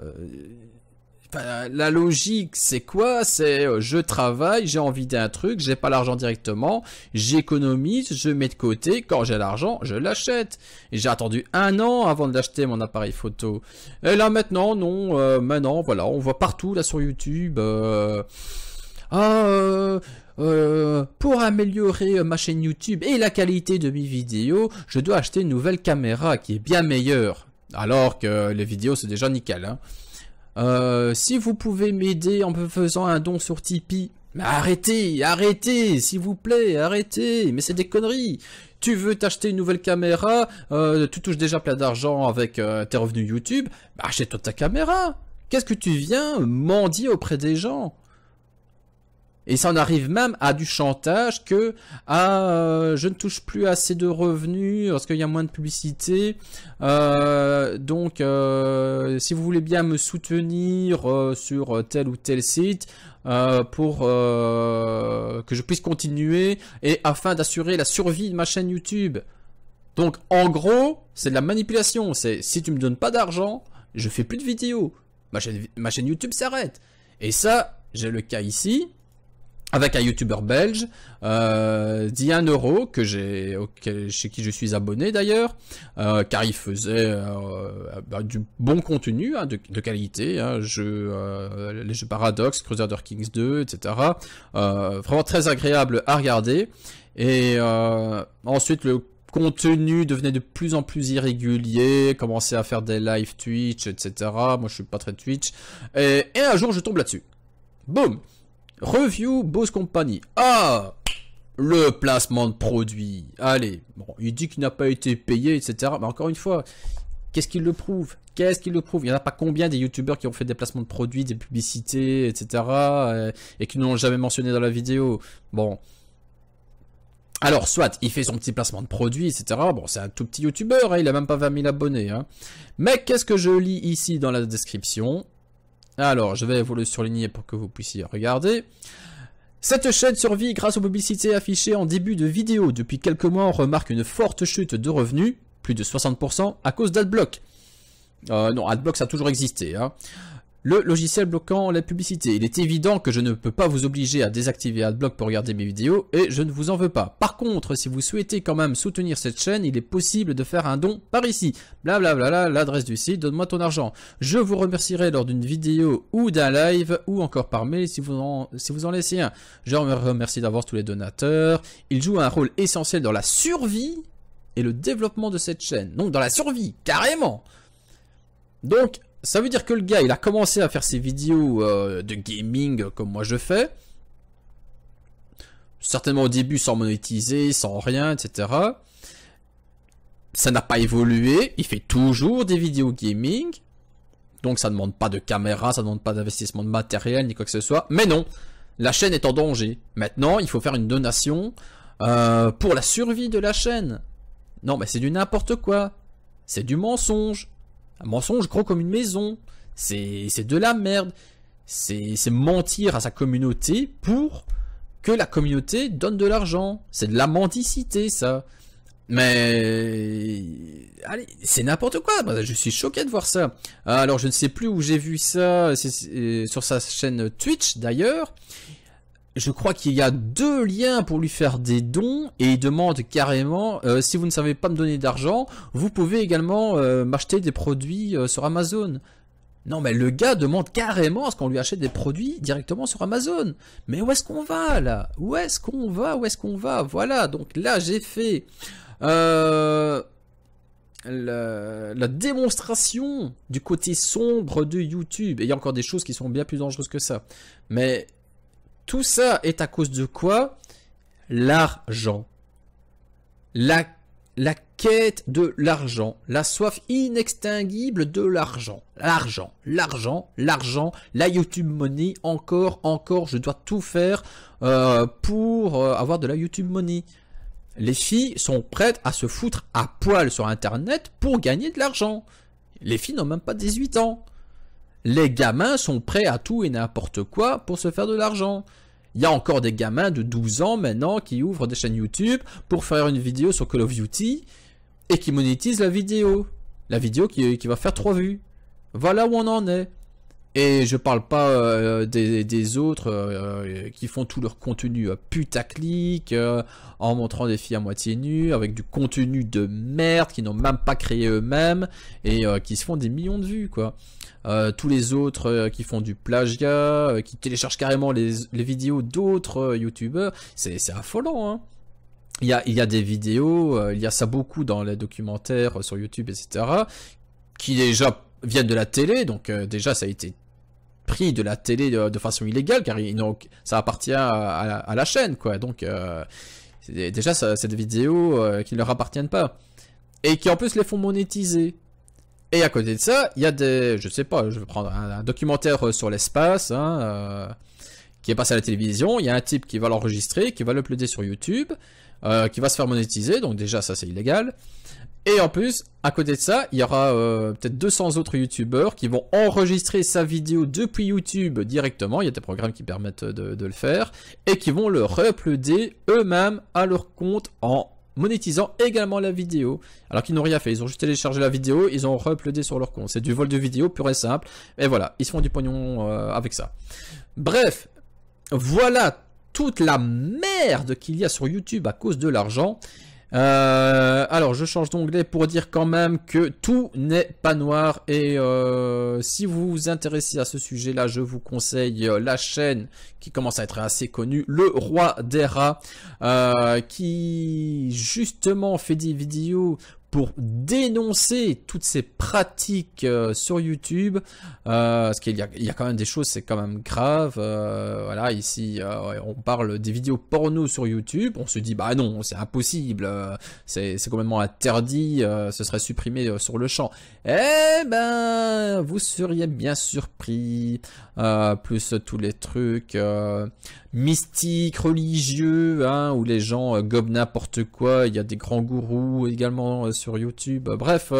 La logique, c'est quoi? C'est je travaille, j'ai envie d'un truc, j'ai pas l'argent directement, j'économise, je mets de côté, quand j'ai l'argent, je l'achète. Et j'ai attendu 1 an avant de l'acheter, mon appareil photo. Et là maintenant, non, maintenant, voilà, on voit partout là sur YouTube. Pour améliorer ma chaîne YouTube et la qualité de mes vidéos, je dois acheter une nouvelle caméra qui est bien meilleure. Alors que les vidéos c'est déjà nickel. Hein. Si vous pouvez m'aider en me faisant un don sur Tipeee, mais arrêtez, s'il vous plaît, arrêtez. Mais c'est des conneries. Tu veux t'acheter une nouvelle caméra, tu touches déjà plein d'argent avec tes revenus YouTube, bah achète-toi ta caméra. Qu'est-ce que tu viens mendier auprès des gens? Et ça en arrive même à du chantage que je ne touche plus assez de revenus parce qu'il y a moins de publicité. Donc, si vous voulez bien me soutenir sur tel ou tel site pour que je puisse continuer et afin d'assurer la survie de ma chaîne YouTube. Donc, en gros, c'est de la manipulation. C'est si tu me donnes pas d'argent, je fais plus de vidéos. Ma chaîne YouTube s'arrête. Et ça, j'ai le cas ici. Avec un YouTuber belge, Dian Euro, chez qui je suis abonné d'ailleurs, car il faisait du bon contenu, hein, de qualité, hein, les jeux Paradox, Crusader Kings 2, etc. Vraiment très agréable à regarder. Et ensuite le contenu devenait de plus en plus irrégulier, commençait à faire des live Twitch, etc. Moi je suis pas très Twitch. Et un jour je tombe là-dessus. Boum! Review Bose Company. Ah! Le placement de produit. Allez, bon, il dit qu'il n'a pas été payé, etc. Mais encore une fois, qu'est-ce qu'il le prouve? Qu'est-ce qu'il le prouve? Il n'y en a pas combien des youtubeurs qui ont fait des placements de produits, des publicités, etc. Et qui ne l'ont jamais mentionné dans la vidéo. Bon. Alors, soit il fait son petit placement de produit, etc. Bon, c'est un tout petit youtubeur, hein, il a même pas 20 000 abonnés. Hein. Mais qu'est-ce que je lis ici dans la description? Alors, je vais vous le surligner pour que vous puissiez regarder. Cette chaîne survit grâce aux publicités affichées en début de vidéo. Depuis quelques mois, on remarque une forte chute de revenus, plus de 60%, à cause d'Adblock. Non, Adblock, ça a toujours existé. Hein. Le logiciel bloquant les publicités. Il est évident que je ne peux pas vous obliger à désactiver Adblock pour regarder mes vidéos et je ne vous en veux pas. Par contre, si vous souhaitez quand même soutenir cette chaîne, il est possible de faire un don par ici. Blablabla, l'adresse du site, donne-moi ton argent. Je vous remercierai lors d'une vidéo ou d'un live ou encore par mail si vous en laissez un. Je remercie d'avance tous les donateurs. Il joue un rôle essentiel dans la survie et le développement de cette chaîne. Donc dans la survie, carrément. Donc, ça veut dire que le gars, il a commencé à faire ses vidéos de gaming comme moi je fais. Certainement au début sans monétiser, sans rien, etc. Ça n'a pas évolué. Il fait toujours des vidéos gaming. Donc ça ne demande pas de caméra, ça ne demande pas d'investissement de matériel, ni quoi que ce soit. Mais non, la chaîne est en danger. Maintenant, il faut faire une donation pour la survie de la chaîne. Non, mais c'est du n'importe quoi. C'est du mensonge. Un mensonge gros comme une maison. C'est de la merde. C'est mentir à sa communauté pour que la communauté donne de l'argent. C'est de la mendicité, ça. Mais... allez, c'est n'importe quoi. Je suis choqué de voir ça. Alors, je ne sais plus où j'ai vu ça. C'est sur sa chaîne Twitch, d'ailleurs. Je crois qu'il y a 2 liens pour lui faire des dons et il demande carrément si vous ne savez pas me donner d'argent, vous pouvez également m'acheter des produits sur Amazon. Non mais le gars demande carrément à ce qu'on lui achète des produits directement sur Amazon. Mais où est-ce qu'on va là? Où est-ce qu'on va? Où est-ce qu'on va? Voilà, donc là j'ai fait la démonstration du côté sombre de YouTube. Et il y a encore des choses qui sont bien plus dangereuses que ça. Mais... tout ça est à cause de quoi? L'argent. La quête de l'argent. La soif inextinguible de l'argent. L'argent. La YouTube Money. Encore. Je dois tout faire pour avoir de la YouTube Money. Les filles sont prêtes à se foutre à poil sur Internet pour gagner de l'argent. Les filles n'ont même pas 18 ans. Les gamins sont prêts à tout et n'importe quoi pour se faire de l'argent. Il y a encore des gamins de 12 ans maintenant qui ouvrent des chaînes YouTube pour faire une vidéo sur Call of Duty et qui monétisent la vidéo. La vidéo qui va faire 3 vues. Voilà où on en est. Et je parle pas des autres qui font tout leur contenu putaclic en montrant des filles à moitié nues avec du contenu de merde qu'ils n'ont même pas créé eux-mêmes et qui se font des millions de vues quoi. Tous les autres qui font du plagiat, qui téléchargent carrément les vidéos d'autres youtubeurs, c'est affolant hein. Il y a des vidéos, il y a ça beaucoup dans les documentaires sur YouTube etc. qui déjà viennent de la télé, donc déjà ça a été pris de la télé de façon illégale car ça appartient à la chaîne quoi, donc déjà c'est des vidéos qui ne leur appartiennent pas et qui en plus les font monétiser. Et à côté de ça, il y a des, je sais pas, je vais prendre un documentaire sur l'espace, hein, qui est passé à la télévision. Il y a un type qui va l'enregistrer, qui va l'uploader sur YouTube, qui va se faire monétiser. Donc déjà, ça c'est illégal. Et en plus, à côté de ça, il y aura peut-être 200 autres youtubeurs qui vont enregistrer sa vidéo depuis YouTube directement. Il y a des programmes qui permettent de le faire. Et qui vont le re-uploader eux-mêmes à leur compte en monétisant également la vidéo, alors qu'ils n'ont rien fait, ils ont juste téléchargé la vidéo, ils ont re-uploadé sur leur compte, c'est du vol de vidéo pur et simple, et voilà, ils se font du pognon avec ça. Bref, voilà toute la merde qu'il y a sur YouTube à cause de l'argent. Alors je change d'onglet pour dire quand même que tout n'est pas noir et si vous vous intéressez à ce sujet là, je vous conseille la chaîne qui commence à être assez connue, Le Roi des Rats, qui justement fait des vidéos pour dénoncer toutes ces pratiques sur YouTube, parce qu'il y a quand même des choses, c'est quand même grave. Voilà, ici, on parle des vidéos porno sur YouTube, on se dit, bah non, c'est impossible, c'est complètement interdit, ce serait supprimé sur le champ. Eh ben, vous seriez bien surpris, plus tous les trucs mystiques, religieux, hein, où les gens gobent n'importe quoi. Il y a des grands gourous également sur YouTube. Bref,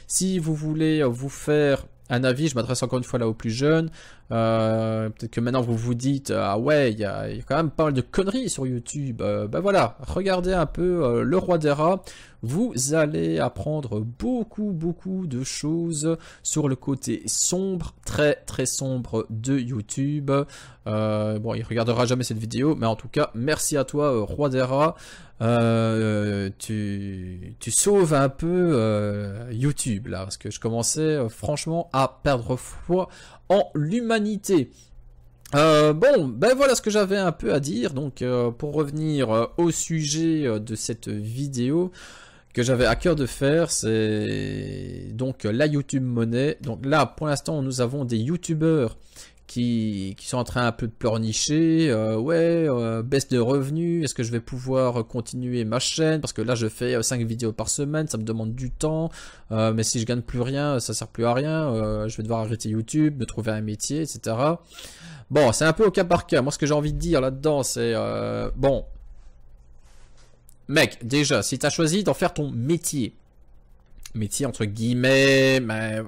si vous voulez vous faire un avis, je m'adresse encore une fois là aux plus jeunes. Peut-être que maintenant vous vous dites, ah ouais, il y a quand même pas mal de conneries sur YouTube. Ben voilà, regardez un peu Le Roi des Rats. Vous allez apprendre beaucoup de choses sur le côté sombre, très sombre de YouTube. Bon, il regardera jamais cette vidéo, mais en tout cas, merci à toi, Roi des Rats. Tu sauves un peu YouTube là, parce que je commençais franchement à perdre foi en l'humanité. Bon, ben voilà ce que j'avais un peu à dire. Donc pour revenir au sujet de cette vidéo que j'avais à cœur de faire, c'est donc la YouTube monnaie. Donc là, pour l'instant, nous avons des YouTubeurs qui sont en train un peu de pleurnicher, baisse de revenus, est-ce que je vais pouvoir continuer ma chaîne, parce que là je fais 5 vidéos par semaine, ça me demande du temps, mais si je gagne plus rien, ça sert plus à rien, je vais devoir arrêter YouTube, me trouver un métier, etc. Bon, c'est un peu au cas par cas. Moi ce que j'ai envie de dire là-dedans, c'est, bon, mec, déjà, si tu as choisi d'en faire ton métier entre guillemets, mais...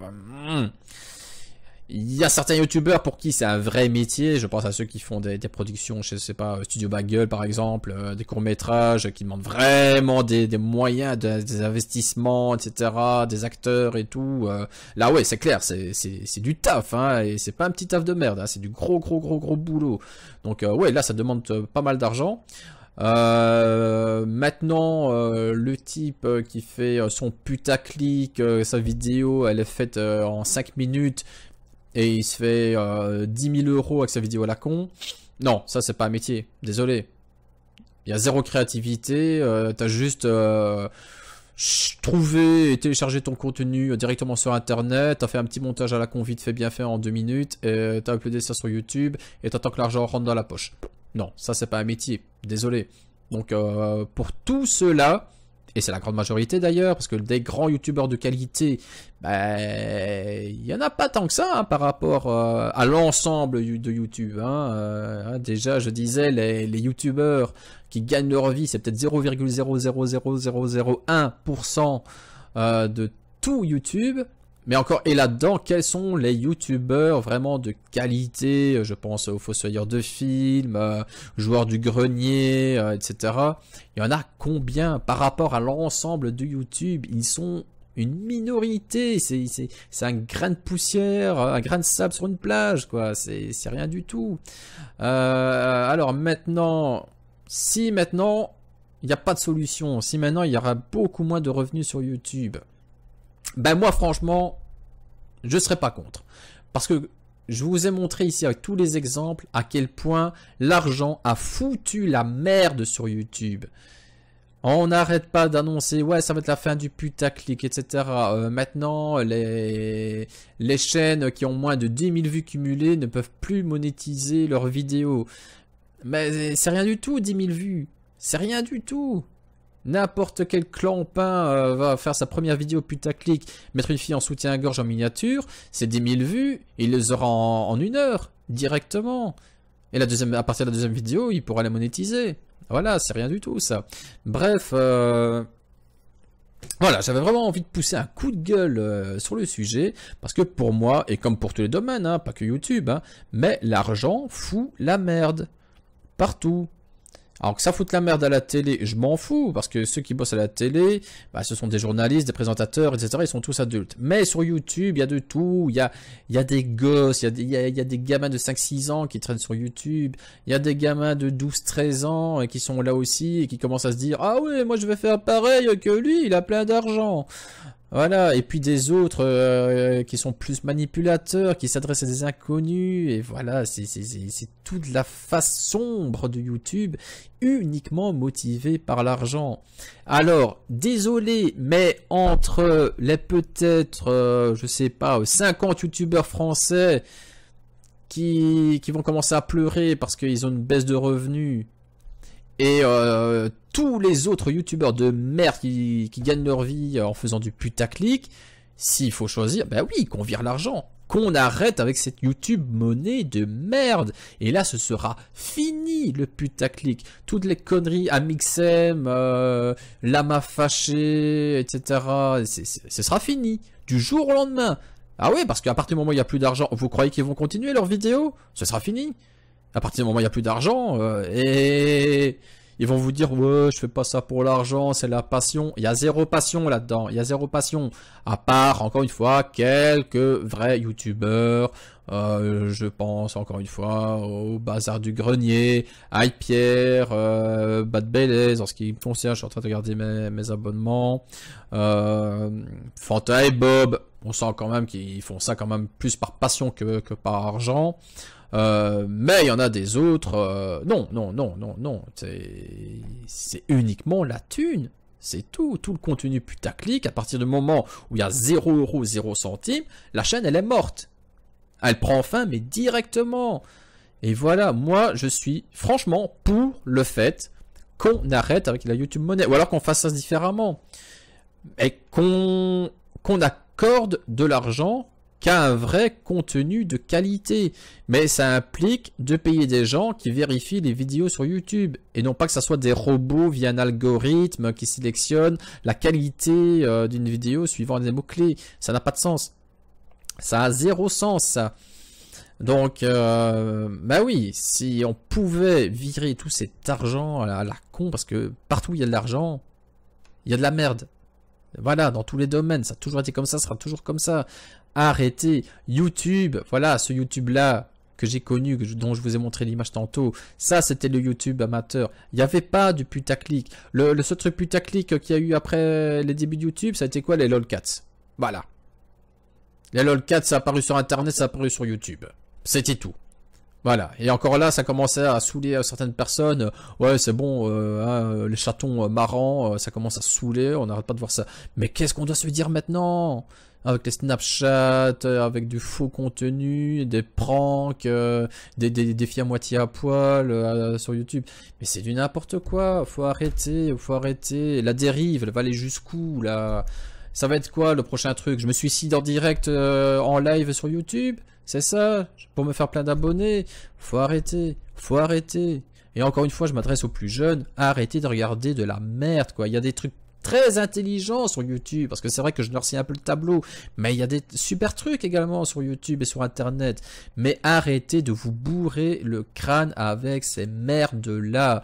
il y a certains youtubeurs pour qui c'est un vrai métier, je pense à ceux qui font des productions, je sais pas, Studio Bagel par exemple, des courts-métrages qui demandent vraiment des moyens, des investissements, etc., des acteurs et tout. Là ouais, c'est clair, c'est du taf, hein, et c'est pas un petit taf de merde, hein, c'est du gros boulot. Donc ouais, là ça demande pas mal d'argent. Maintenant le type qui fait son putaclic, sa vidéo elle est faite en 5 minutes et il se fait 10 000 € avec sa vidéo à la con. Non, ça c'est pas un métier, désolé. Il y a zéro créativité, t'as juste trouvé et téléchargé ton contenu directement sur internet, t'as fait un petit montage à la con vite fait bien fait en 2 minutes, et t'as uploadé ça sur YouTube et t'attends que l'argent rentre dans la poche. Non, ça c'est pas un métier, désolé. Donc pour tout cela, et c'est la grande majorité d'ailleurs, parce que des grands youtubeurs de qualité, il y en a pas tant que ça hein, par rapport à l'ensemble de YouTube. Déjà, je disais, les youtubeurs qui gagnent leur vie, c'est peut-être 0,0000001% de tout YouTube. Mais encore, et là-dedans, quels sont les youtubeurs vraiment de qualité? Je pense aux fossoyeurs de films, joueurs du grenier, etc. Il y en a combien par rapport à l'ensemble de YouTube? Ils sont une minorité, c'est un grain de poussière, un grain de sable sur une plage, quoi. C'est rien du tout. Alors maintenant, si maintenant, il n'y a pas de solution, si maintenant il y aura beaucoup moins de revenus sur YouTube, ben moi franchement, je serais pas contre. Parce que je vous ai montré ici avec tous les exemples à quel point l'argent a foutu la merde sur YouTube. On n'arrête pas d'annoncer, ouais ça va être la fin du putaclic, etc. Maintenant, les chaînes qui ont moins de 10 000 vues cumulées ne peuvent plus monétiser leurs vidéos. Mais c'est rien du tout 10 000 vues. C'est rien du tout. N'importe quel clampin va faire sa première vidéo putaclic, mettre une fille en soutien-gorge en miniature, c'est 10 000 vues, il les aura en 1 heure, directement. Et à partir de la deuxième vidéo, il pourra la monétiser. Voilà, c'est rien du tout ça. Bref, voilà, j'avais vraiment envie de pousser un coup de gueule sur le sujet, parce que pour moi, et comme pour tous les domaines, hein, pas que YouTube, hein, mais l'argent fout la merde. Partout. Alors que ça foute la merde à la télé, je m'en fous, parce que ceux qui bossent à la télé, ce sont des journalistes, des présentateurs, etc. Ils sont tous adultes. Mais sur YouTube, il y a de tout. Il y a des gosses, il y a des gamins de 5-6 ans qui traînent sur YouTube. Il y a des gamins de 12-13 ans qui sont là aussi et qui commencent à se dire « Ah ouais, moi je vais faire pareil que lui, il a plein d'argent. » Voilà, et puis des autres qui sont plus manipulateurs, qui s'adressent à des inconnus, et voilà, c'est toute la face sombre de YouTube, uniquement motivée par l'argent. Alors, désolé, mais entre les peut-être, je sais pas, 50 youtubeurs français qui vont commencer à pleurer parce qu'ils ont une baisse de revenus, et tous les autres youtubeurs de merde qui gagnent leur vie en faisant du putaclic, s'il faut choisir, ben oui, qu'on vire l'argent, qu'on arrête avec cette YouTube monnaie de merde. Et là, ce sera fini le putaclic. Toutes les conneries, Amixem, Lama fâché, etc. Ce sera fini du jour au lendemain. Ah oui, parce qu'à partir du moment où il n'y a plus d'argent, vous croyez qu'ils vont continuer leurs vidéos? Ce sera fini. À partir du moment où il n'y a plus d'argent, et ils vont vous dire, ouais, je fais pas ça pour l'argent, c'est la passion. Il y a zéro passion là-dedans, il y a zéro passion. À part, encore une fois, quelques vrais youtubeurs. Je pense, encore une fois, au Bazar du Grenier, Pierre, Bad Belaise, en ce qui me concerne, je suis en train de regarder mes abonnements. Fanta et Bob, on sent quand même qu'ils font ça quand même plus par passion que par argent. Mais il y en a des autres, non, c'est uniquement la thune, c'est tout le contenu putaclic. À partir du moment où il y a 0 €, 0 centimes, la chaîne elle est morte, elle prend fin mais directement. Et voilà, moi je suis franchement pour le fait qu'on arrête avec la YouTube monnaie, ou alors qu'on fasse ça différemment, et qu'on accorde de l'argent qu'à un vrai contenu de qualité. Mais ça implique de payer des gens qui vérifient les vidéos sur YouTube, et non pas que ça soit des robots via un algorithme qui sélectionne la qualité d'une vidéo suivant des mots-clés. Ça n'a pas de sens. Ça a zéro sens, ça. Donc, bah oui, si on pouvait virer tout cet argent à la con, parce que partout où il y a de l'argent, il y a de la merde. Voilà, dans tous les domaines, ça a toujours été comme ça, ça sera toujours comme ça. Arrêtez. YouTube, voilà, ce YouTube-là que j'ai connu, dont je vous ai montré l'image tantôt, ça c'était le YouTube amateur. Il n'y avait pas du putaclic. Le seul truc putaclic qu'il y a eu après les débuts de YouTube, ça a été quoi? Les lolcats. Voilà. Les lolcats, ça a apparu sur Internet, ça a apparu sur YouTube. C'était tout. Voilà, et encore là, ça commençait à saouler certaines personnes. Ouais, c'est bon, hein, les chatons marrants, ça commence à saouler, on n'arrête pas de voir ça. Mais qu'est-ce qu'on doit se dire maintenant? Avec les Snapchat, avec du faux contenu, des pranks, des filles à moitié à poil sur YouTube. Mais c'est du n'importe quoi, faut arrêter. La dérive, elle va aller jusqu'où, là? Ça va être quoi, le prochain truc? Je me suicide en direct, en live sur YouTube? C'est ça, pour me faire plein d'abonnés. Faut arrêter. Et encore une fois, je m'adresse aux plus jeunes. Arrêtez de regarder de la merde, quoi. Il y a des trucs très intelligents sur YouTube, parce que c'est vrai que je noircis un peu le tableau, mais il y a des super trucs également sur YouTube et sur Internet. Mais arrêtez de vous bourrer le crâne avec ces merdes-là.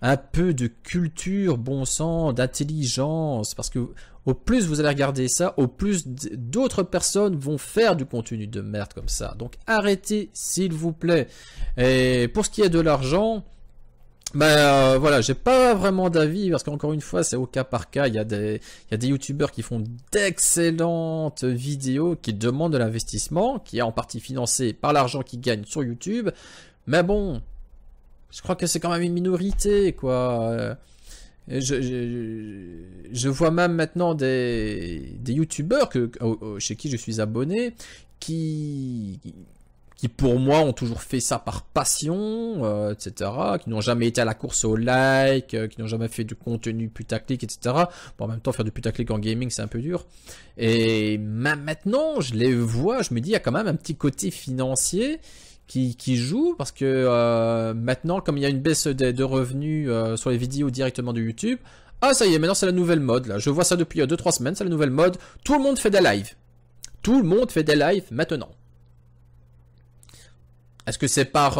Un peu de culture, bon sang, d'intelligence, parce que au plus vous allez regarder ça, au plus d'autres personnes vont faire du contenu de merde comme ça. Donc arrêtez, s'il vous plaît. Et pour ce qui est de l'argent, ben voilà, j'ai pas vraiment d'avis, parce qu'encore une fois, c'est au cas par cas. Il y a des youtubeurs qui font d'excellentes vidéos, qui demandent de l'investissement, qui est en partie financé par l'argent qu'ils gagnent sur YouTube. Mais bon, je crois que c'est quand même une minorité, quoi. Je vois même maintenant des youtubeurs chez qui je suis abonné, qui pour moi ont toujours fait ça par passion, etc., qui n'ont jamais été à la course au like, qui n'ont jamais fait du contenu putaclic, etc. Bon, en même temps, faire du putaclic en gaming, c'est un peu dur. Et même maintenant, je les vois, je me dis, il y a quand même un petit côté financier qui joue, parce que maintenant, comme il y a une baisse de revenus sur les vidéos directement de YouTube, ah ça y est, maintenant c'est la nouvelle mode, là. Je vois ça depuis 2-3 semaines, c'est la nouvelle mode. Tout le monde fait des lives. Tout le monde fait des lives maintenant. Est-ce que c'est par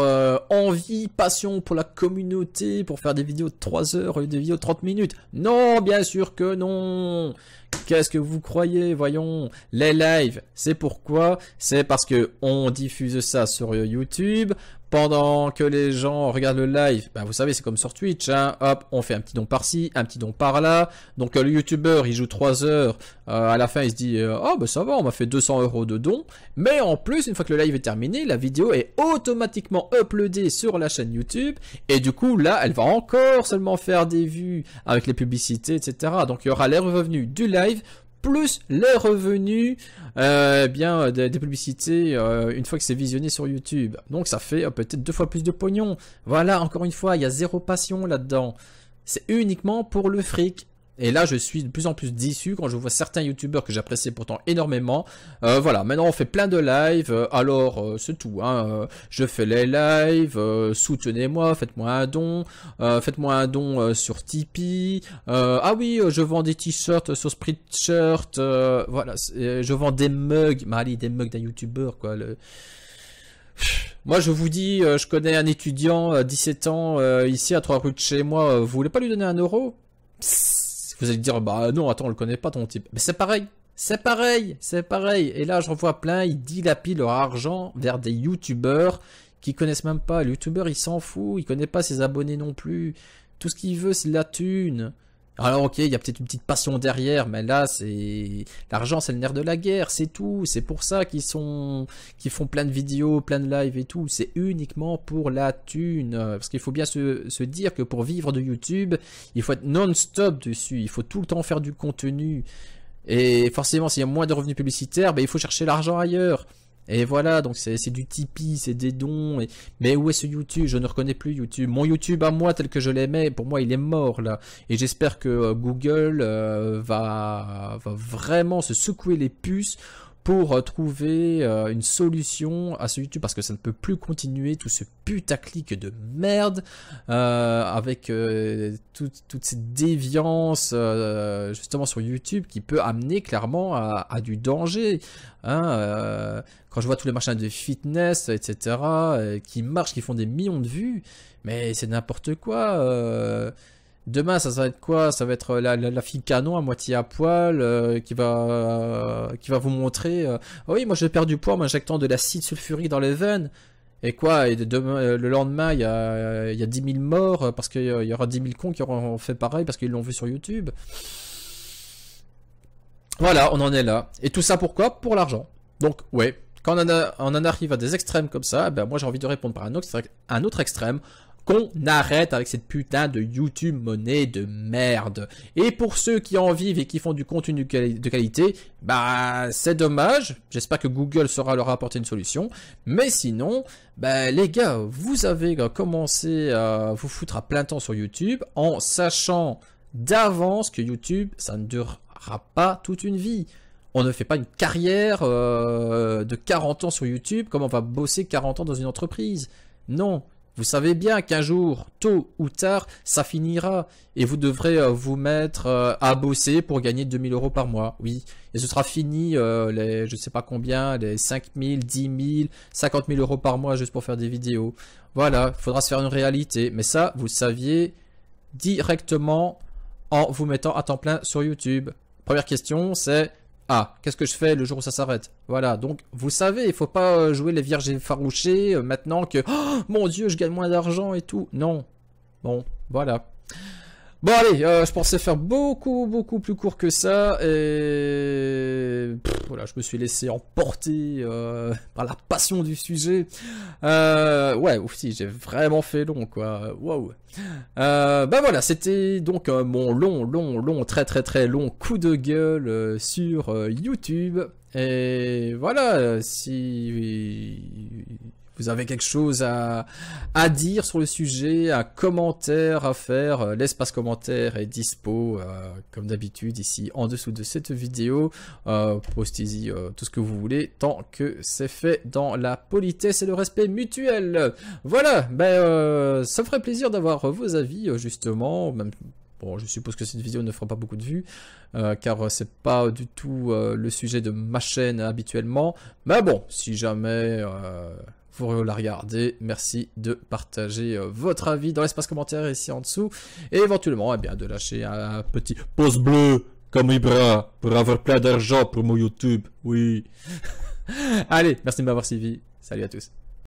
envie, passion pour la communauté, pour faire des vidéos de 3 heures et des vidéos de 30 minutes? Non, bien sûr que non. Qu'est-ce que vous croyez? Voyons, les lives, c'est pourquoi? C'est parce que on diffuse ça sur YouTube pendant que les gens regardent le live, bah, vous savez, c'est comme sur Twitch, hein, hop, on fait un petit don par-ci, un petit don par-là. Donc le youtubeur, il joue 3 heures, à la fin, il se dit, oh, bah ça va, on m'a fait 200 € de dons. Mais en plus, une fois que le live est terminé, la vidéo est automatiquement uploadée sur la chaîne YouTube. Et du coup, là, elle va encore seulement faire des vues avec les publicités, etc. Donc il y aura les revenus du live, plus les revenus des publicités une fois que c'est visionné sur YouTube. Donc ça fait peut-être 2 fois plus de pognon. Voilà, encore une fois, il y a zéro passion là-dedans. C'est uniquement pour le fric. Et là, je suis de plus en plus déçu quand je vois certains youtubeurs que j'apprécie pourtant énormément. Voilà, maintenant on fait plein de lives. Alors, c'est tout. Hein. Je fais les lives. Soutenez-moi, faites-moi un don. Faites-moi un don sur Tipeee. Ah oui, je vends des t-shirts sur Spreadshirt. Voilà, je vends des mugs. Mais allez, des mugs d'un youtubeur, quoi. Moi, je vous dis, je connais un étudiant, 17 ans, ici à 3 rues de chez moi. Vous voulez pas lui donner 1 euro? Vous allez dire, bah non, attends, on le connaît pas ton type. Mais c'est pareil, c'est pareil, c'est pareil. Et là, j'en vois plein, ils dilapident leur argent vers des youtubeurs qui connaissent même pas. Le youtubeur, il s'en fout, il connaît pas ses abonnés non plus. Tout ce qu'il veut, c'est de la thune. Alors ok, il y a peut-être une petite passion derrière, mais là, c'est l'argent, c'est le nerf de la guerre, c'est tout. C'est pour ça qu'ils font plein de vidéos, plein de lives et tout. C'est uniquement pour la thune. Parce qu'il faut bien se dire que pour vivre de YouTube, il faut être non-stop dessus. Il faut tout le temps faire du contenu. Et forcément, s'il y a moins de revenus publicitaires, ben, il faut chercher l'argent ailleurs. Et voilà, donc c'est du Tipeee, c'est des dons. Mais où est ce YouTube? Je ne reconnais plus YouTube. Mon YouTube à moi, tel que je l'aimais, pour moi, il est mort là. Et j'espère que Google va vraiment se secouer les puces pour trouver une solution à ce YouTube, parce que ça ne peut plus continuer tout ce putaclic de merde avec toute cette déviance justement sur YouTube qui peut amener clairement à du danger. Hein, quand je vois tous les machins de fitness, etc., qui marchent, qui font des millions de vues, mais c'est n'importe quoi. Demain, ça va être quoi? Ça va être la fille canon à moitié à poil qui va vous montrer oh oui, moi j'ai perdu du poids en m'injectant de l'acide sulfurique dans les veines. Et quoi? Et demain, le lendemain, il y a 10 000 morts parce qu'il y aura 10 000 cons qui auront fait pareil parce qu'ils l'ont vu sur YouTube. Voilà, on en est là. Et tout ça pourquoi? Pour l'argent. Donc, ouais, quand on en arrive à des extrêmes comme ça, ben moi j'ai envie de répondre par un autre extrême. Qu'on arrête avec cette putain de YouTube monnaie de merde. Et pour ceux qui en vivent et qui font du contenu de qualité, bah c'est dommage. J'espère que Google saura leur apporter une solution. Mais sinon, bah les gars, vous avez commencé à vous foutre à plein temps sur YouTube en sachant d'avance que YouTube, ça ne durera pas toute une vie. On ne fait pas une carrière de 40 ans sur YouTube comme on va bosser 40 ans dans une entreprise. Non. Vous savez bien qu'un jour, tôt ou tard, ça finira. Et vous devrez vous mettre à bosser pour gagner 2 000 € par mois. Oui. Et ce sera fini, les je sais pas combien, les 5 000, 10 000, 50 000 € par mois juste pour faire des vidéos. Voilà, il faudra se faire une réalité. Mais ça, vous le saviez directement en vous mettant à temps plein sur YouTube. Première question, c'est... Ah, qu'est-ce que je fais le jour où ça s'arrête? Voilà, donc vous savez, il faut pas jouer les vierges effarouchées maintenant que oh, mon Dieu, je gagne moins d'argent et tout. Non. Bon, voilà. Bon allez, je pensais faire beaucoup plus court que ça et voilà, je me suis laissé emporter par la passion du sujet. Ouais, aussi, j'ai vraiment fait long quoi. Waouh. Bah voilà, c'était donc mon long, très long coup de gueule sur YouTube. Et voilà, si vous avez quelque chose à dire sur le sujet, un commentaire à faire, l'espace commentaire est dispo comme d'habitude ici en dessous de cette vidéo. Postez-y tout ce que vous voulez tant que c'est fait dans la politesse et le respect mutuel. Voilà, ben ça me ferait plaisir d'avoir vos avis justement, même. Bon, je suppose que cette vidéo ne fera pas beaucoup de vues, car c'est pas du tout le sujet de ma chaîne habituellement. Mais bon, si jamais vous la regardez, merci de partager votre avis dans l'espace commentaire ici en dessous. Et éventuellement, eh bien, de lâcher un petit pouce bleu comme Ibra pour avoir plein d'argent pour mon YouTube. Oui. Allez, merci de m'avoir suivi. Salut à tous.